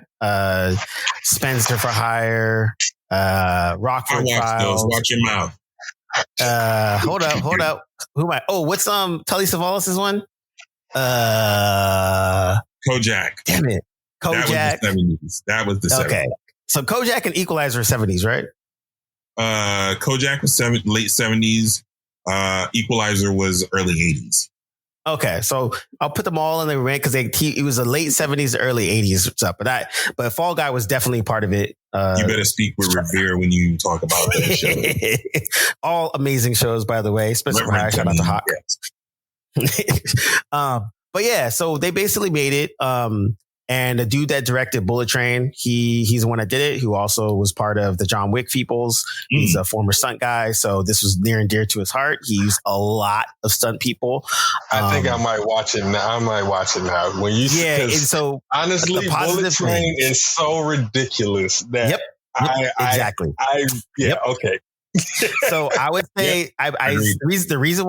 Spencer for Hire, Rockford Files. Watch your mouth. Hold up. Who am I? Oh, what's Telly Savalas' one? Kojak. Damn it. Kojak. That was the 70s. Okay. So Kojak and Equalizer are 70s, right? Kojak was late 70s. Equalizer was early 80s. Okay, so I'll put them all in the rank because it was the late 70s, early 80s stuff. But Fall Guy was definitely part of it. You better speak with Revere when you talk about that show. All amazing shows, by the way. Spencer High, shout out to Hawk. But yeah, so they basically made it. And the dude that directed Bullet Train, he's the one that did it, who also was part of the John Wick peoples. He's a former stunt guy. So this was near and dear to his heart. He used a lot of stunt people. I think I might watch it now. When you and so honestly, Bullet Train is so ridiculous that exactly. Okay. So I would say the reason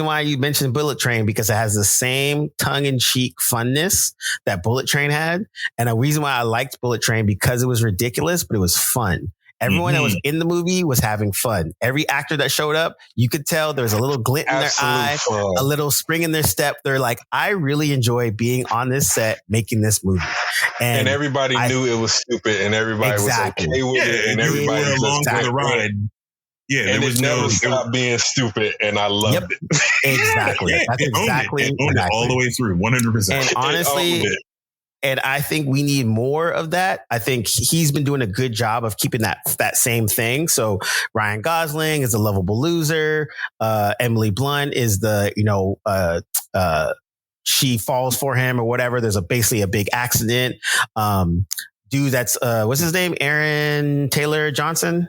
why you mentioned Bullet Train, because it has the same tongue-in-cheek funness that Bullet Train had, and a reason why I liked Bullet Train because it was ridiculous, but it was fun. Everyone that was in the movie was having fun. Every actor that showed up, you could tell there was a little glint in their eye, a little spring in their step. They're like, I really enjoy being on this set, making this movie. And everybody knew it was stupid, and everybody was okay with it, and everybody was along for the ride. Yeah, and it never stopped being stupid, and I loved it. Exactly. That's exactly it all the way through, 100%. And honestly, and I think we need more of that. I think he's been doing a good job of keeping that same thing. So Ryan Gosling is a lovable loser. Emily Blunt is the, she falls for him or whatever. There's basically a big accident. Dude, that's what's his name? Aaron Taylor Johnson.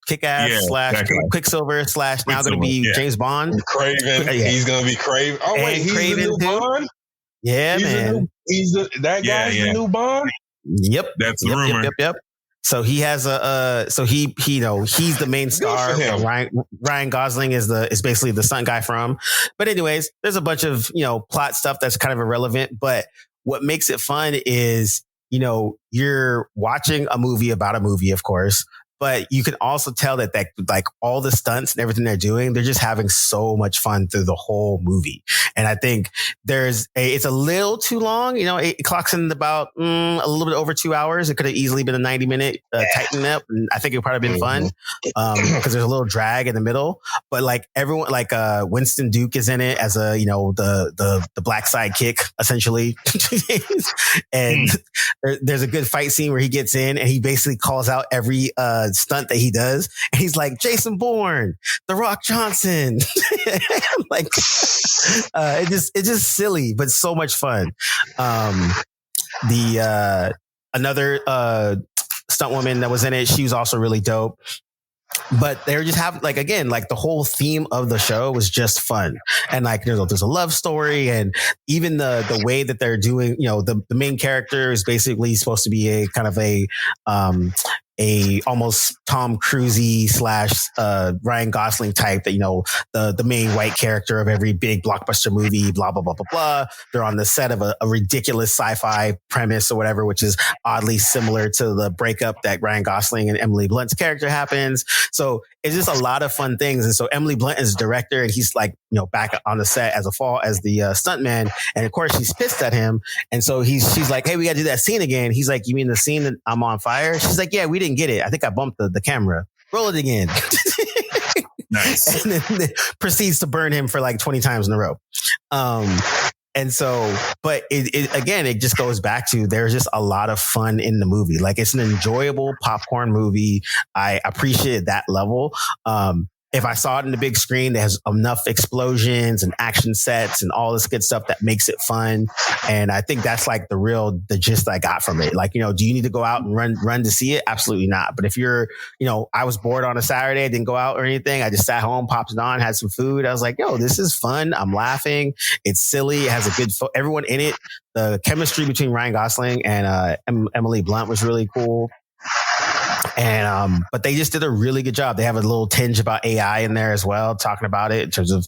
Kick-Ass / Quicksilver / now going to be James Bond. Craven. He's going to be Craven. Oh, wait, he's the new Bond? Yeah, man. That guy's the new Bond? Yep. That's the rumor. Yep. So he has he's the main star. Ryan Gosling is basically the stunt guy from. But anyways, there's a bunch of, plot stuff that's kind of irrelevant. But what makes it fun is, you're watching a movie about a movie, of course. But you can also tell that like all the stunts and everything they're doing, they're just having so much fun through the whole movie. And I think it's a little too long. It clocks in about a little bit over 2 hours. It could have easily been a 90-minute tighten up. And I think it would probably been fun because there's a little drag in the middle. But like everyone, like Winston Duke is in it as the black sidekick, essentially. And there's a good fight scene where he gets in and he basically calls out every stunt that he does, and he's like Jason Bourne, The Rock Johnson. Like it's just silly, but so much fun. Another stunt woman that was in it, she was also really dope. But they were just the whole theme of the show was just fun. And like, there's a love story, and even the way that they're doing, the main character is basically supposed to be a kind of a almost Tom Cruise-y / Ryan Gosling type that, the main white character of every big blockbuster movie, blah, blah, blah, blah, blah. They're on the set of a ridiculous sci-fi premise or whatever, which is oddly similar to the breakup that Ryan Gosling and Emily Blunt's character happens. So it's just a lot of fun things. And so Emily Blunt is the director, and he's like, back on the set as the stuntman. And of course she's pissed at him. And so she's like, hey, we gotta do that scene again. He's like, you mean the scene that I'm on fire? She's like, yeah, we didn't get it. I think I bumped the camera. Roll it again. Nice. And then proceeds to burn him for like 20 times in a row. And so, but it just goes back to there's just a lot of fun in the movie. Like it's an enjoyable popcorn movie. I appreciate that level. If I saw it in the big screen, there's enough explosions and action sets and all this good stuff that makes it fun. And I think that's like the gist I got from it. Like, do you need to go out and run to see it? Absolutely not. But if you're, I was bored on a Saturday, I didn't go out or anything. I just sat home, popped it on, had some food. I was like, this is fun. I'm laughing. It's silly. It has a good, everyone in it. The chemistry between Ryan Gosling and Emily Blunt was really cool. And, but they just did a really good job. They have a little tinge about AI in there as well, talking about it in terms of,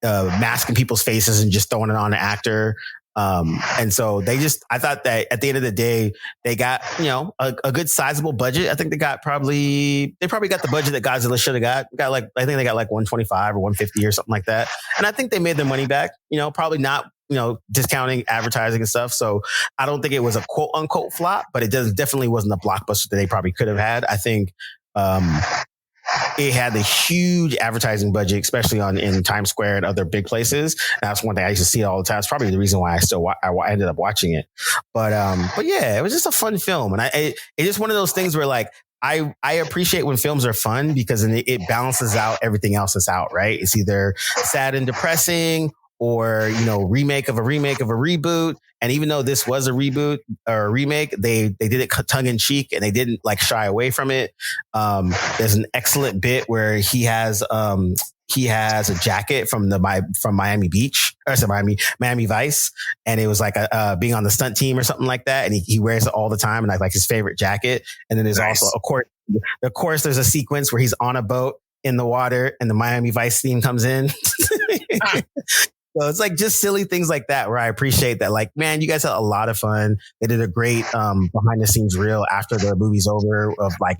masking people's faces and just throwing it on the actor. And so I thought that at the end of the day, they got, a good sizable budget. I think they probably got the budget that Godzilla should have got. I think they got like 125 or 150 or something like that. And I think they made their money back, probably not, discounting advertising and stuff. So I don't think it was a quote unquote flop, but it definitely wasn't a blockbuster that they probably could have had. I think, it had a huge advertising budget, especially in Times Square and other big places. That's one thing I used to see all the time. It's probably the reason why I ended up watching it. But yeah, it was just a fun film. And it's just one of those things where like, I appreciate when films are fun because it balances out everything else that's out, right? It's either sad and depressing or, remake of a reboot. And even though this was a reboot or a remake, they did it tongue in cheek and they didn't like shy away from it. There's an excellent bit where he has a jacket from Miami Beach or Miami Vice. And it was like being on the stunt team or something like that. And he wears it all the time and like his favorite jacket. And then there's also, of course, there's a sequence where he's on a boat in the water and the Miami Vice theme comes in. So it's like just silly things like that where I appreciate that. Like, man, you guys had a lot of fun. They did a great behind the scenes reel after the movie's over of like,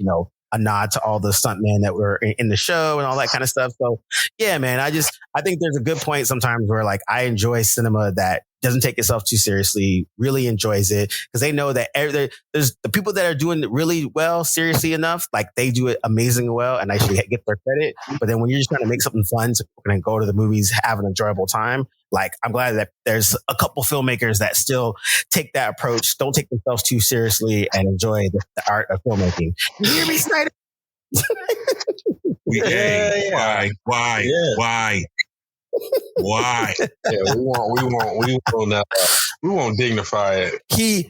a nod to all the stuntmen that were in the show and all that kind of stuff. So yeah, man, I think there's a good point sometimes where like I enjoy cinema that doesn't take itself too seriously, really enjoys it because they know that there's the people that are doing it really well, seriously enough, like they do it amazingly well and I should get their credit. But then when you're just trying to make something fun so people can go to the movies, have an enjoyable time, like I'm glad that there's a couple filmmakers that still take that approach, don't take themselves too seriously and enjoy the art of filmmaking. You hear me, Snyder? Why? Why? Yeah, we won't dignify it. He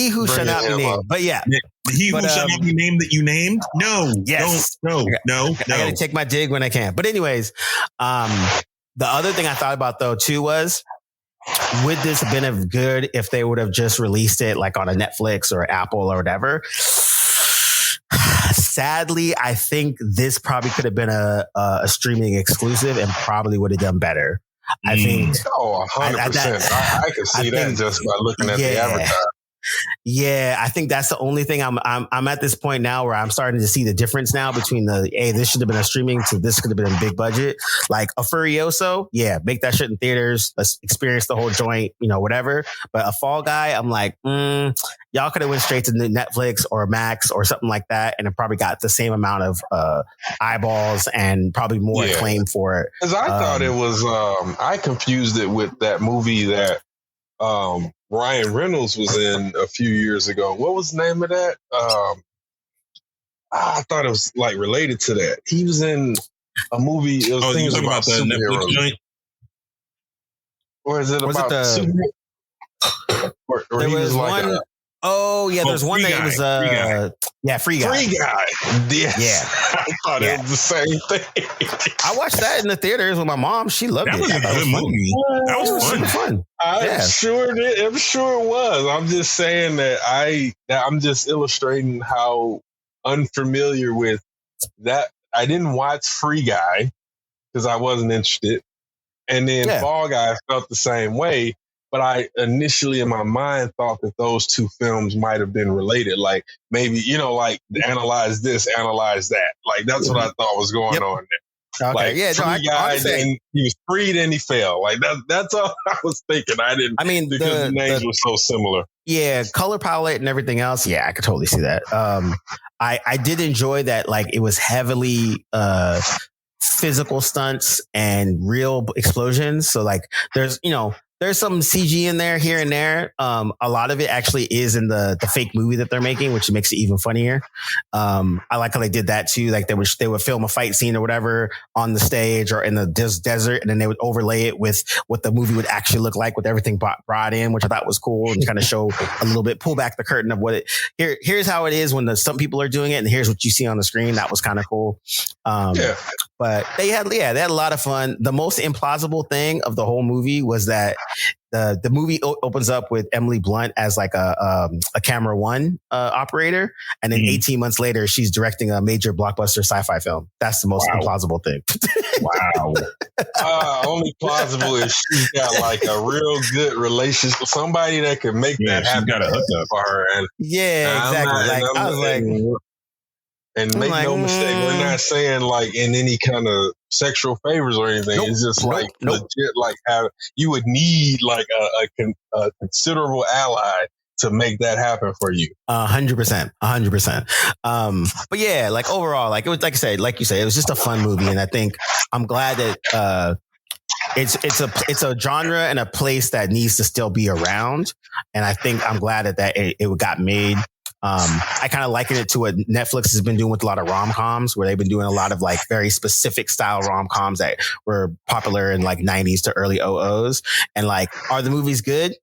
who shall not be named. But yeah. He who shall not be named that you named? No. Yes. No. I gotta take my dig when I can. But anyways, the other thing I thought about though too was, would this have been good if they would have just released it like on a Netflix or Apple or whatever? Sadly, I think this probably could have been a streaming exclusive and probably would have done better. I think. 100%. I could see that just by looking at the advertising. Yeah, I think that's the only thing I'm at this point now where I'm starting to see the difference now between this should have been a streaming to this could have been a big budget. Like a Furioso, yeah, make that shit in theaters, let's experience the whole joint, whatever. But a Fall Guy, I'm like, y'all could have went straight to Netflix or Max or something like that, and it probably got the same amount of eyeballs and probably more acclaim for it. Because I thought it was, I confused it with that movie that Ryan Reynolds was in a few years ago. What was the name of that? I thought it was like related to that. He was in a movie. It was things about the Netflix joint. Or is it about superheroes? Or there he was like one. There's one that was Free Guy. Free Guy. Yes. Yeah. I thought it was the same thing. I watched that in the theaters with my mom. She loved it. That was a good movie. That was super fun. I'm sure it was. I'm just saying that I'm just illustrating how unfamiliar with that. I didn't watch Free Guy because I wasn't interested. And then Fall Guy felt the same way. But I initially in my mind thought that those two films might have been related. Like maybe, like analyze this, analyze that. Like that's what I thought was going on there. Okay. Like, Free Guy, then he was freed and he fell. Like that's all I was thinking. Because the names were so similar. Yeah, color palette and everything else. Yeah, I could totally see that. I did enjoy that. Like it was heavily physical stunts and real explosions. So like there's some CG in there here and there. A lot of it actually is in the fake movie that they're making, which makes it even funnier. I like how they did that too. Like they would film a fight scene or whatever on the stage or in the desert, and then they would overlay it with what the movie would actually look like with everything brought in, which I thought was cool, and kind of show a little bit, pull back the curtain of what it. Here's how it is when some people are doing it, and here's what you see on the screen. That was kind of cool. But they had a lot of fun. The most implausible thing of the whole movie was that the movie opens up with Emily Blunt as like a camera one operator, and then 18 months later she's directing a major blockbuster sci-fi film. That's the most implausible thing. Wow. Only plausible if she's got like a real good relationship with somebody that can make that happen. Got a hookup for her. And exactly. I was like. And make no mistake, we're not saying like in any kind of sexual favors or anything. Nope, it's just like legit, like how you would need like a considerable ally to make that happen for you. 100%. But yeah, like overall, like it was, like I said, like you said, it was just a fun movie, and I think I'm glad that it's a genre and a place that needs to still be around, and I think I'm glad that it got made. I kind of liken it to what Netflix has been doing with a lot of rom-coms, where they've been doing a lot of like very specific style rom-coms that were popular in like 90s to early 00s. And like, are the movies good?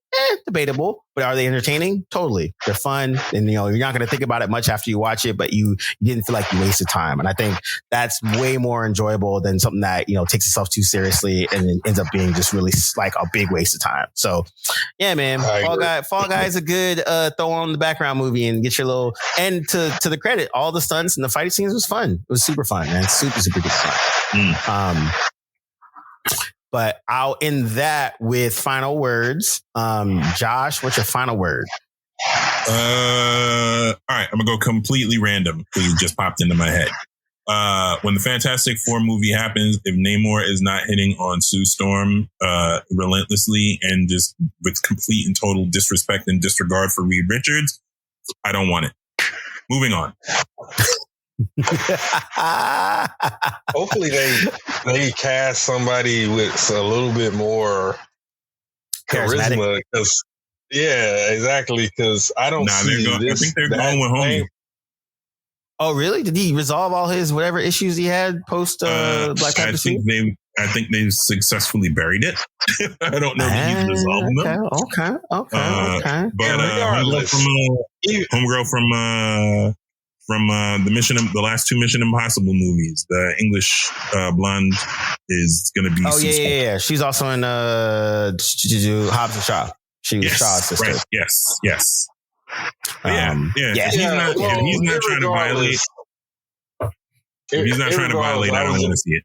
Debatable. But are they entertaining? Totally. They're fun. And, you're not going to think about it much after you watch it, but you didn't feel like you wasted time. And I think that's way more enjoyable than something that, takes itself too seriously and ends up being just really like a big waste of time. So yeah, man, Fall Guy is a good throw on the background movie and get your little, and to the credit, all the stunts and the fight scenes was fun. It was super fun, man. Super, super duper fun. But I'll end that with final words. Josh, what's your final word? All right, I'm gonna go completely random because it just popped into my head. When the Fantastic Four movie happens, if Namor is not hitting on Sue Storm relentlessly and just with complete and total disrespect and disregard for Reed Richards, I don't want it. Moving on. Hopefully they cast somebody with a little bit more charisma. Yeah, exactly. Because I don't see this. I think they're going with Homie. Oh, really? Did he resolve all his whatever issues he had post Black Panther? I think they've successfully buried it. I don't know if he's resolved them. Okay. But homegirl from the last two Mission Impossible movies, the English blonde is going to be. Oh yeah. She's also in Hobbs and Shaw. She was Shaw's sister. Right. Yes. He's not trying to violate. If he's not trying to violate, I don't want to see it.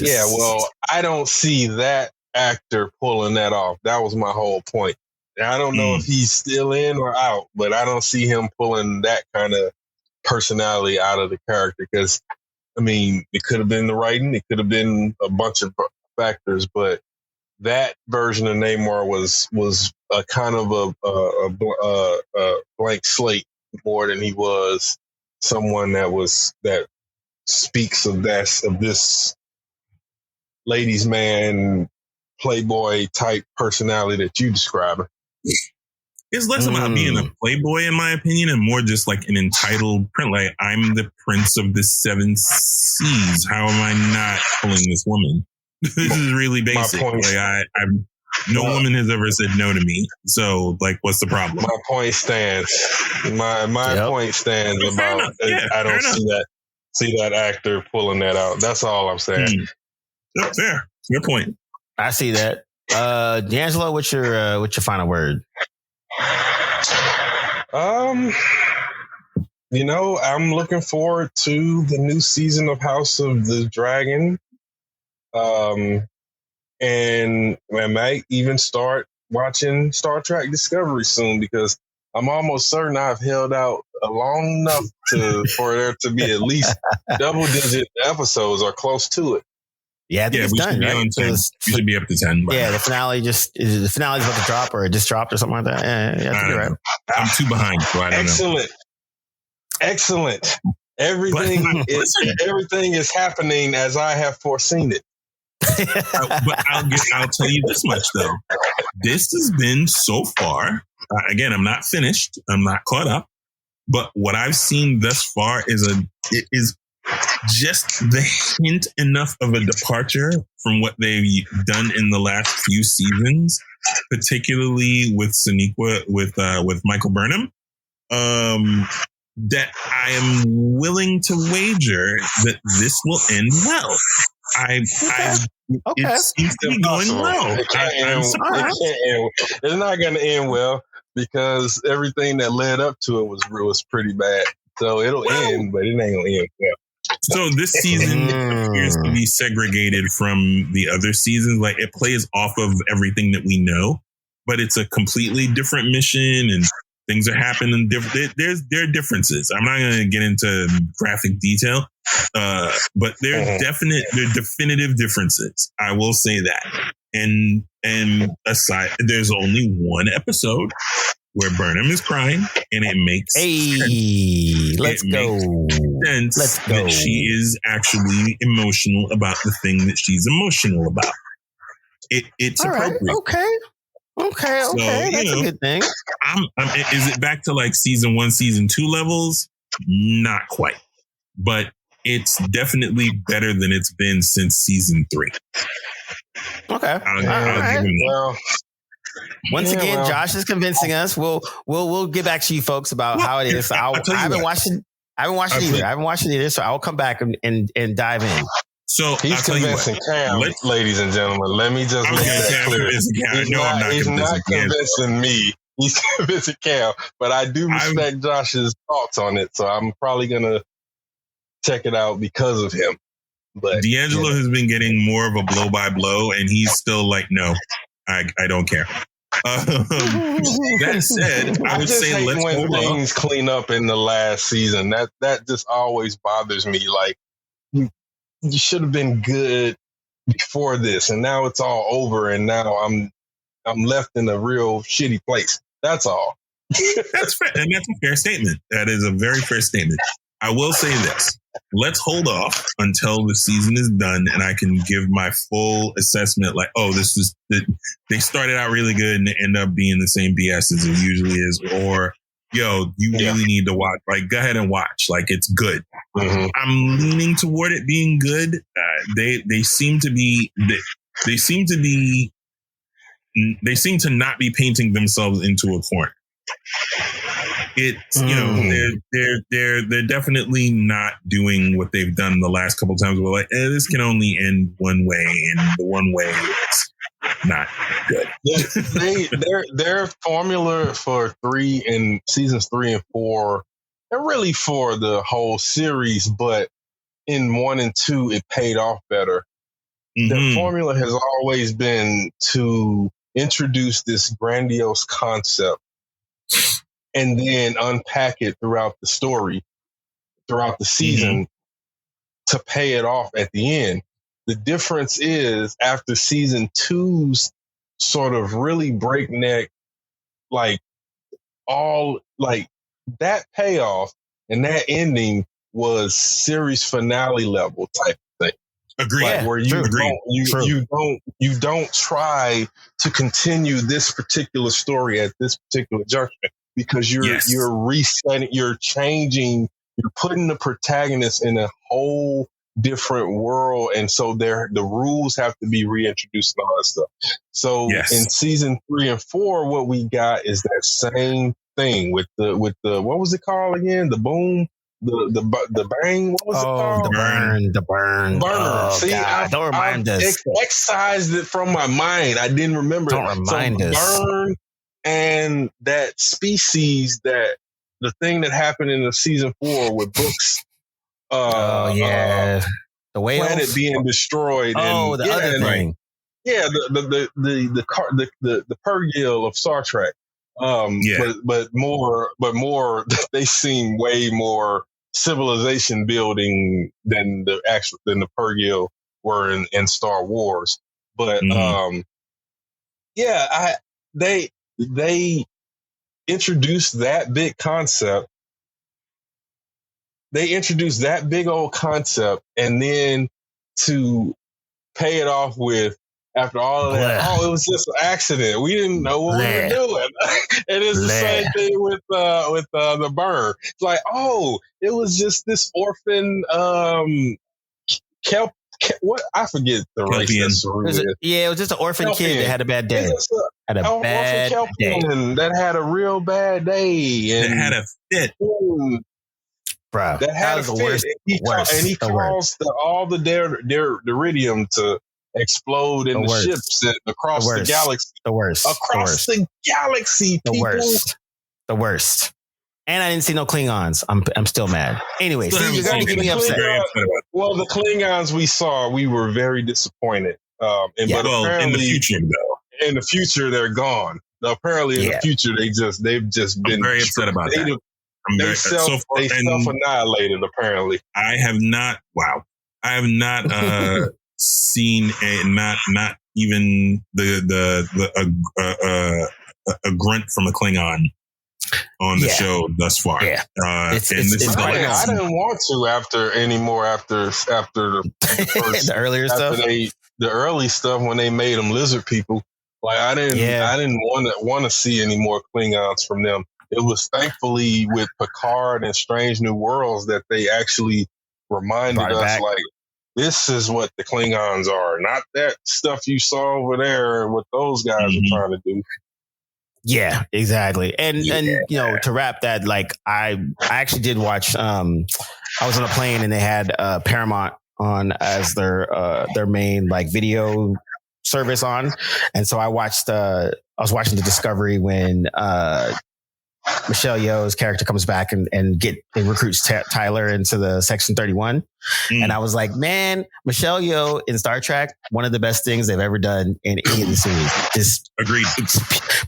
Yeah, well, I don't see that actor pulling that off. That was my whole point. I don't know if he's still in or out, but I don't see him pulling that kind of personality out of the character because, I mean, it could have been the writing. It could have been a bunch of factors, but that version of Namor was a kind of a blank slate more than he was someone that speaks of this ladies' man, playboy type personality that you describe. It's less about being a playboy, in my opinion, and more just like an entitled print. Like, I'm the prince of the seven seas. How am I not pulling this woman? This is really basic. Like, no woman has ever said no to me. So, like, what's the problem? My point stands. My point stands about. I don't see that actor pulling that out. That's all I'm saying. Fair. Good point. I see that. D'Angelo, what's your final word? I'm looking forward to the new season of House of the Dragon. And I might even start watching Star Trek Discovery soon because I'm almost certain I've held out long enough for there to be at least double-digit episodes or close to it. Yeah, I think it's done. Right? We should be up to 10. Yeah, the finale's about to drop, or it just dropped, or something like that. Yeah, I think you're right. I'm too behind, so I don't know. Excellent. Everything is happening as I have foreseen it. But I'll tell you this much though. This has been so far. Again, I'm not finished. I'm not caught up. But what I've seen thus far is just the hint enough of a departure from what they've done in the last few seasons, particularly with Sonequa, with Michael Burnham, that I am willing to wager that this will end well. It seems to be going well. It's not going to end well because everything that led up to it was pretty bad. So it'll end, but it ain't going to end well. So this season appears to be segregated from the other seasons. Like it plays off of everything that we know, but it's a completely different mission and things are happening. There are differences. I'm not going to get into graphic detail, but there are definitive differences. I will say that. And aside, there's only one episode where Burnham is crying, and it makes sense that she is actually emotional about the thing that she's emotional about. It's appropriate. Right. Okay. So, that's a good thing. Is it back to like season 1, season 2 levels? Not quite, but it's definitely better than it's been since season 3. Okay. I'll give him that. Once again, Josh is convincing us. We'll get back to you folks about how it is. I haven't watched it either. So I'll come back and dive in. So he's convincing Cam, ladies and gentlemen. Let me just make that clear. He's not convincing me. He's convincing Cam, but I do respect Josh's thoughts on it. So I'm probably gonna check it out because of him. But D'Angelo has been getting more of a blow by blow, and he's still like, no, I don't care. That said, I would say let's when things clean up in the last season. That just always bothers me. Like you should have been good before this, and now it's all over, and now I'm left in a real shitty place. That's all. That's fair, and that's a fair statement. That is a very fair statement. I will say this. Let's hold off until the season is done and I can give my full assessment. Like, they started out really good and they end up being the same BS as it usually is. Or, you really need to watch. Like, go ahead and watch. Like, it's good. Mm-hmm. I'm leaning toward it being good. They seem to not be painting themselves into a corner. It's they're definitely not doing what they've done the last couple of times. We're like, this can only end one way, and the one way is not good. Their formula for seasons 3 and 4, they're really for the whole series, but in 1 and 2, it paid off better. Mm-hmm. Their formula has always been to introduce this grandiose concept and then unpack it throughout the story, throughout the season, to pay it off at the end. The difference is after season 2's sort of really breakneck, like that payoff and that ending was series finale level type of thing. Agreed. Like where you don't try to continue this particular story at this particular junction. Because you're resetting, you're changing, you're putting the protagonist in a whole different world, and so the rules have to be reintroduced and all that stuff. So in season 3 and 4, what we got is that same thing with the what was it called again? The boom, the bang. What was it called? The burn. Oh, see, God, don't remind us. Excised it from my mind. I didn't remember. Don't remind us. Burn. And that species, the thing that happened in the season 4 with Brooks, the whales? Planet being destroyed. Oh, the other thing. Yeah, the Pergil of Star Trek. But more, they seem way more civilization building than the Pergil were in Star Wars. But they introduced that big concept they introduced that big old concept, and then to pay it off with, after all of that, it was just an accident. We didn't know what we were doing. And it's the same thing with the burn. It's like, it was just this orphan kelp. What, I forget the race. It was just an orphan Kelpian kid that had a bad day. Had a bad day. That had a real bad day. And that had a fit. Bro, that had was a the fit. worst. And he caused all the deridium to explode in the ships across the galaxy. The worst. Across the galaxy, people. The worst. And I didn't see no Klingons. I'm still mad. Anyway, Steve, you're going to get me upset. Well, the Klingons we saw, we were very disappointed. But apparently, in the future, though. In the future, they're gone. Apparently, in the future, they've just been very upset about that. They self-annihilated, apparently. I have not. Wow. I have not seen not even a grunt from a Klingon on the show thus far. Yeah. I didn't want to after the first, the earlier stuff. The early stuff when they made them lizard people. Like I didn't want to see any more Klingons from them. It was thankfully with Picard and Strange New Worlds that they actually reminded us like, this is what the Klingons are, not that stuff you saw over there what those guys are trying to do. Yeah, exactly. And to wrap that, like I actually did watch, I was on a plane and they had Paramount on as their main like video service on. And so I was watching the Discovery when, Michelle Yeoh's character comes back and recruits Tyler into the Section 31. And I was like, man, Michelle Yeoh in Star Trek, one of the best things they've ever done in any of the series. Just agreed. It's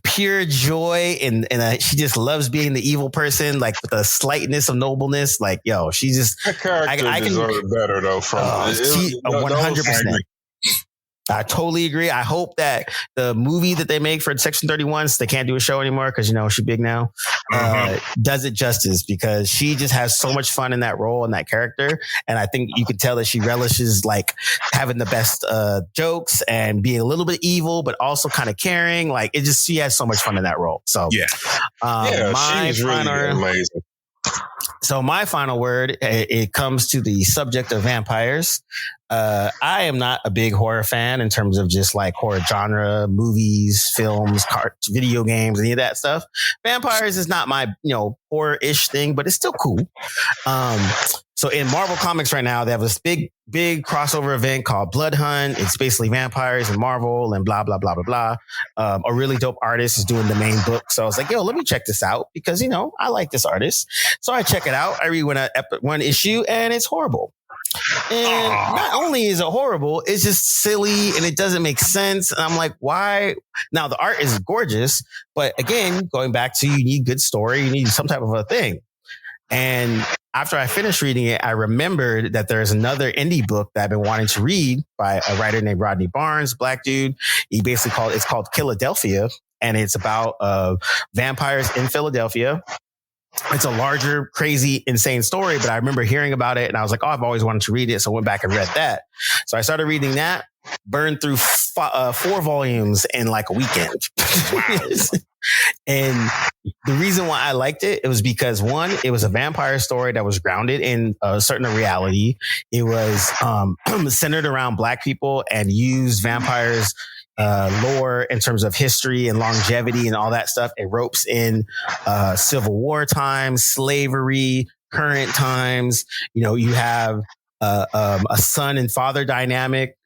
pure joy. And she just loves being the evil person, like with a slightness of nobleness. Like, yo, she just, her character deserved better though. 100%. I totally agree. I hope that the movie that they make for Section 31, they can't do a show anymore because, she's big now, does it justice because she just has so much fun in that role and that character. And I think you could tell that she relishes like having the best jokes and being a little bit evil, but also kind of caring. Like she has so much fun in that role. So she's really amazing. So my final word, it comes to the subject of vampires. I am not a big horror fan in terms of just like horror genre, movies, films, video games, any of that stuff. Vampires is not my, horror-ish thing, but it's still cool. So in Marvel Comics right now, they have this big crossover event called Blood Hunt. It's basically vampires and Marvel and blah, blah, blah, blah, blah. A really dope artist is doing the main book. So I was like, yo, let me check this out because, I like this artist. So I check it out. I read one issue and it's horrible. And not only is it horrible, it's just silly and it doesn't make sense. And I'm like, why? Now the art is gorgeous, but again, going back to you need good story, you need some type of a thing. And after I finished reading it, I remembered that there's another indie book that I've been wanting to read by a writer named Rodney Barnes, black dude. It's called Philadelphia, and it's about vampires in Philadelphia. It's a larger, crazy, insane story, but I remember hearing about it and I was like, I've always wanted to read it. So I went back and read that. So I started reading that, burned through 4 volumes in like a weekend. Wow. And the reason why I liked it was because one, it was a vampire story that was grounded in a certain reality. It was centered around black people and used vampires lore in terms of history and longevity and all that stuff. It ropes in Civil War times, slavery, current times. You have a son and father dynamic.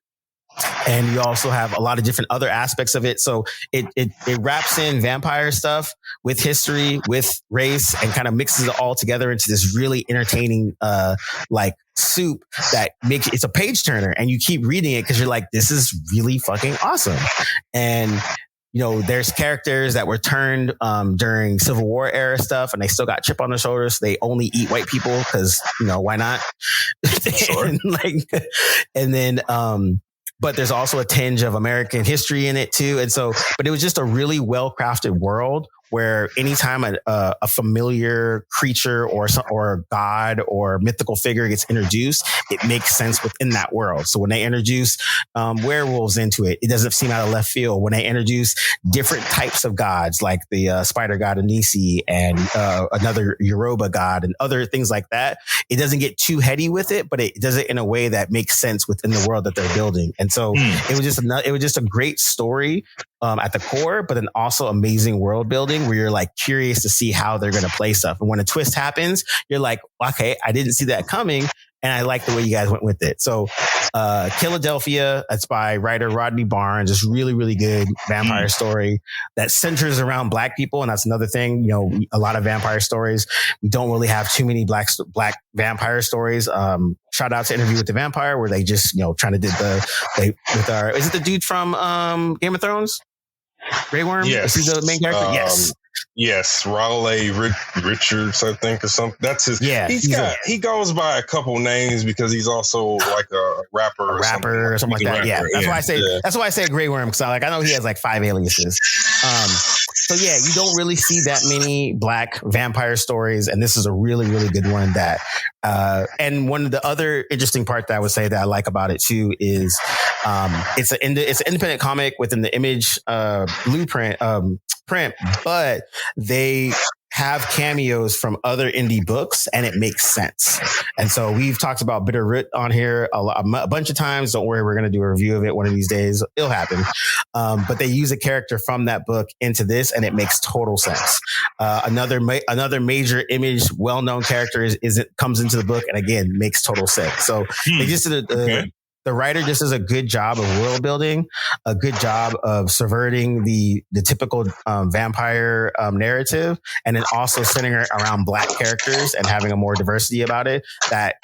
And you also have a lot of different other aspects of it. So it wraps in vampire stuff with history, with race, and kind of mixes it all together into this really entertaining, like soup that makes it's a page turner. And you keep reading it because you're like, this is really fucking awesome. And there's characters that were turned during Civil War era stuff, and they still got chip on their shoulders. So they only eat white people because why not? Sure. and then but there's also a tinge of American history in it too. And so, but it was just a really well-crafted world where anytime a familiar creature or god or mythical figure gets introduced, it makes sense within that world. So when they introduce werewolves into it, it doesn't seem out of left field. When they introduce different types of gods, like the spider god Anisi and another Yoruba god and other things like that, it doesn't get too heady with it, but it does it in a way that makes sense within the world that they're building. And so it was just a great story at the core, but then also amazing world building where you're like curious to see how they're going to play stuff. And when a twist happens, you're like, okay, I didn't see that coming. And I like the way you guys went with it. So, Philadelphia, that's by writer Rodney Barnes. It's really, really good vampire story that centers around Black people. And that's another thing, you know, a lot of vampire stories. We don't really have too many black vampire stories. Shout out to Interview with the Vampire, where they just, you know, trying to did is it the dude from, Game of Thrones? Grey Worm? Yes. Is he the main character? Yes. Yes, Raleigh Richards, I think, or something. That's his. Yeah, he goes by a couple names because he's also like a rapper, or something like that. Yeah, that's why I say that's why I say Grey Worm, because I know he has like 5 aliases. So yeah, you don't really see that many Black vampire stories, and this is a really, really good one. That and one of the other interesting part that I would say that I like about it too is it's an independent comic within the Image blueprint print, but they have cameos from other indie books, and it makes sense. And so we've talked about Bitter Root on here a bunch of times. Don't worry, we're going to do a review of it one of these days. It'll happen. But they use a character from that book into this, and it makes total sense. Another major Image, well-known character comes into the book, and again, makes total sense. So they just did the writer just does a good job of world building, a good job of subverting the typical vampire narrative, and then also centering around Black characters and having a more diversity about it that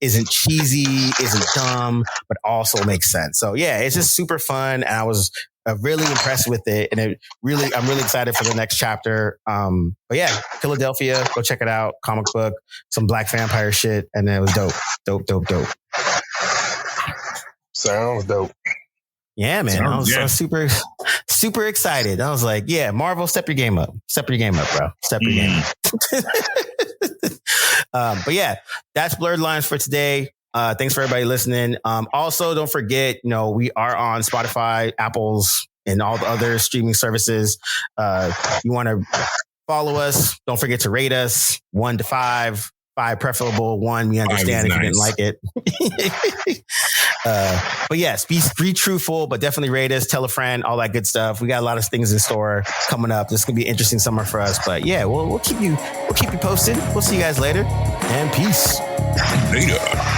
isn't cheesy, isn't dumb, but also makes sense. So yeah, it's just super fun, and I was really impressed with it, and I'm really excited for the next chapter. But yeah, Philadelphia, go check it out. Comic book, some Black vampire shit, and it was dope. Sounds dope. Yeah, man. I was super, super excited. I was like, yeah, Marvel, step your game up. Step your game up, bro. Step your game up. But yeah, that's Blerdlines for today. Thanks for everybody listening. Also, don't forget, you know, we are on Spotify, Apple's, and all the other streaming services. You want to follow us. Don't forget to rate us 1 to 5. 5 preferable, 1 we understand if you didn't like it. But yes, be truthful, but definitely rate us, tell a friend, all that good stuff. We got a lot of things in store coming up. This is gonna be an interesting summer for us. But yeah, we'll keep you posted. We'll see you guys later, and peace. Later.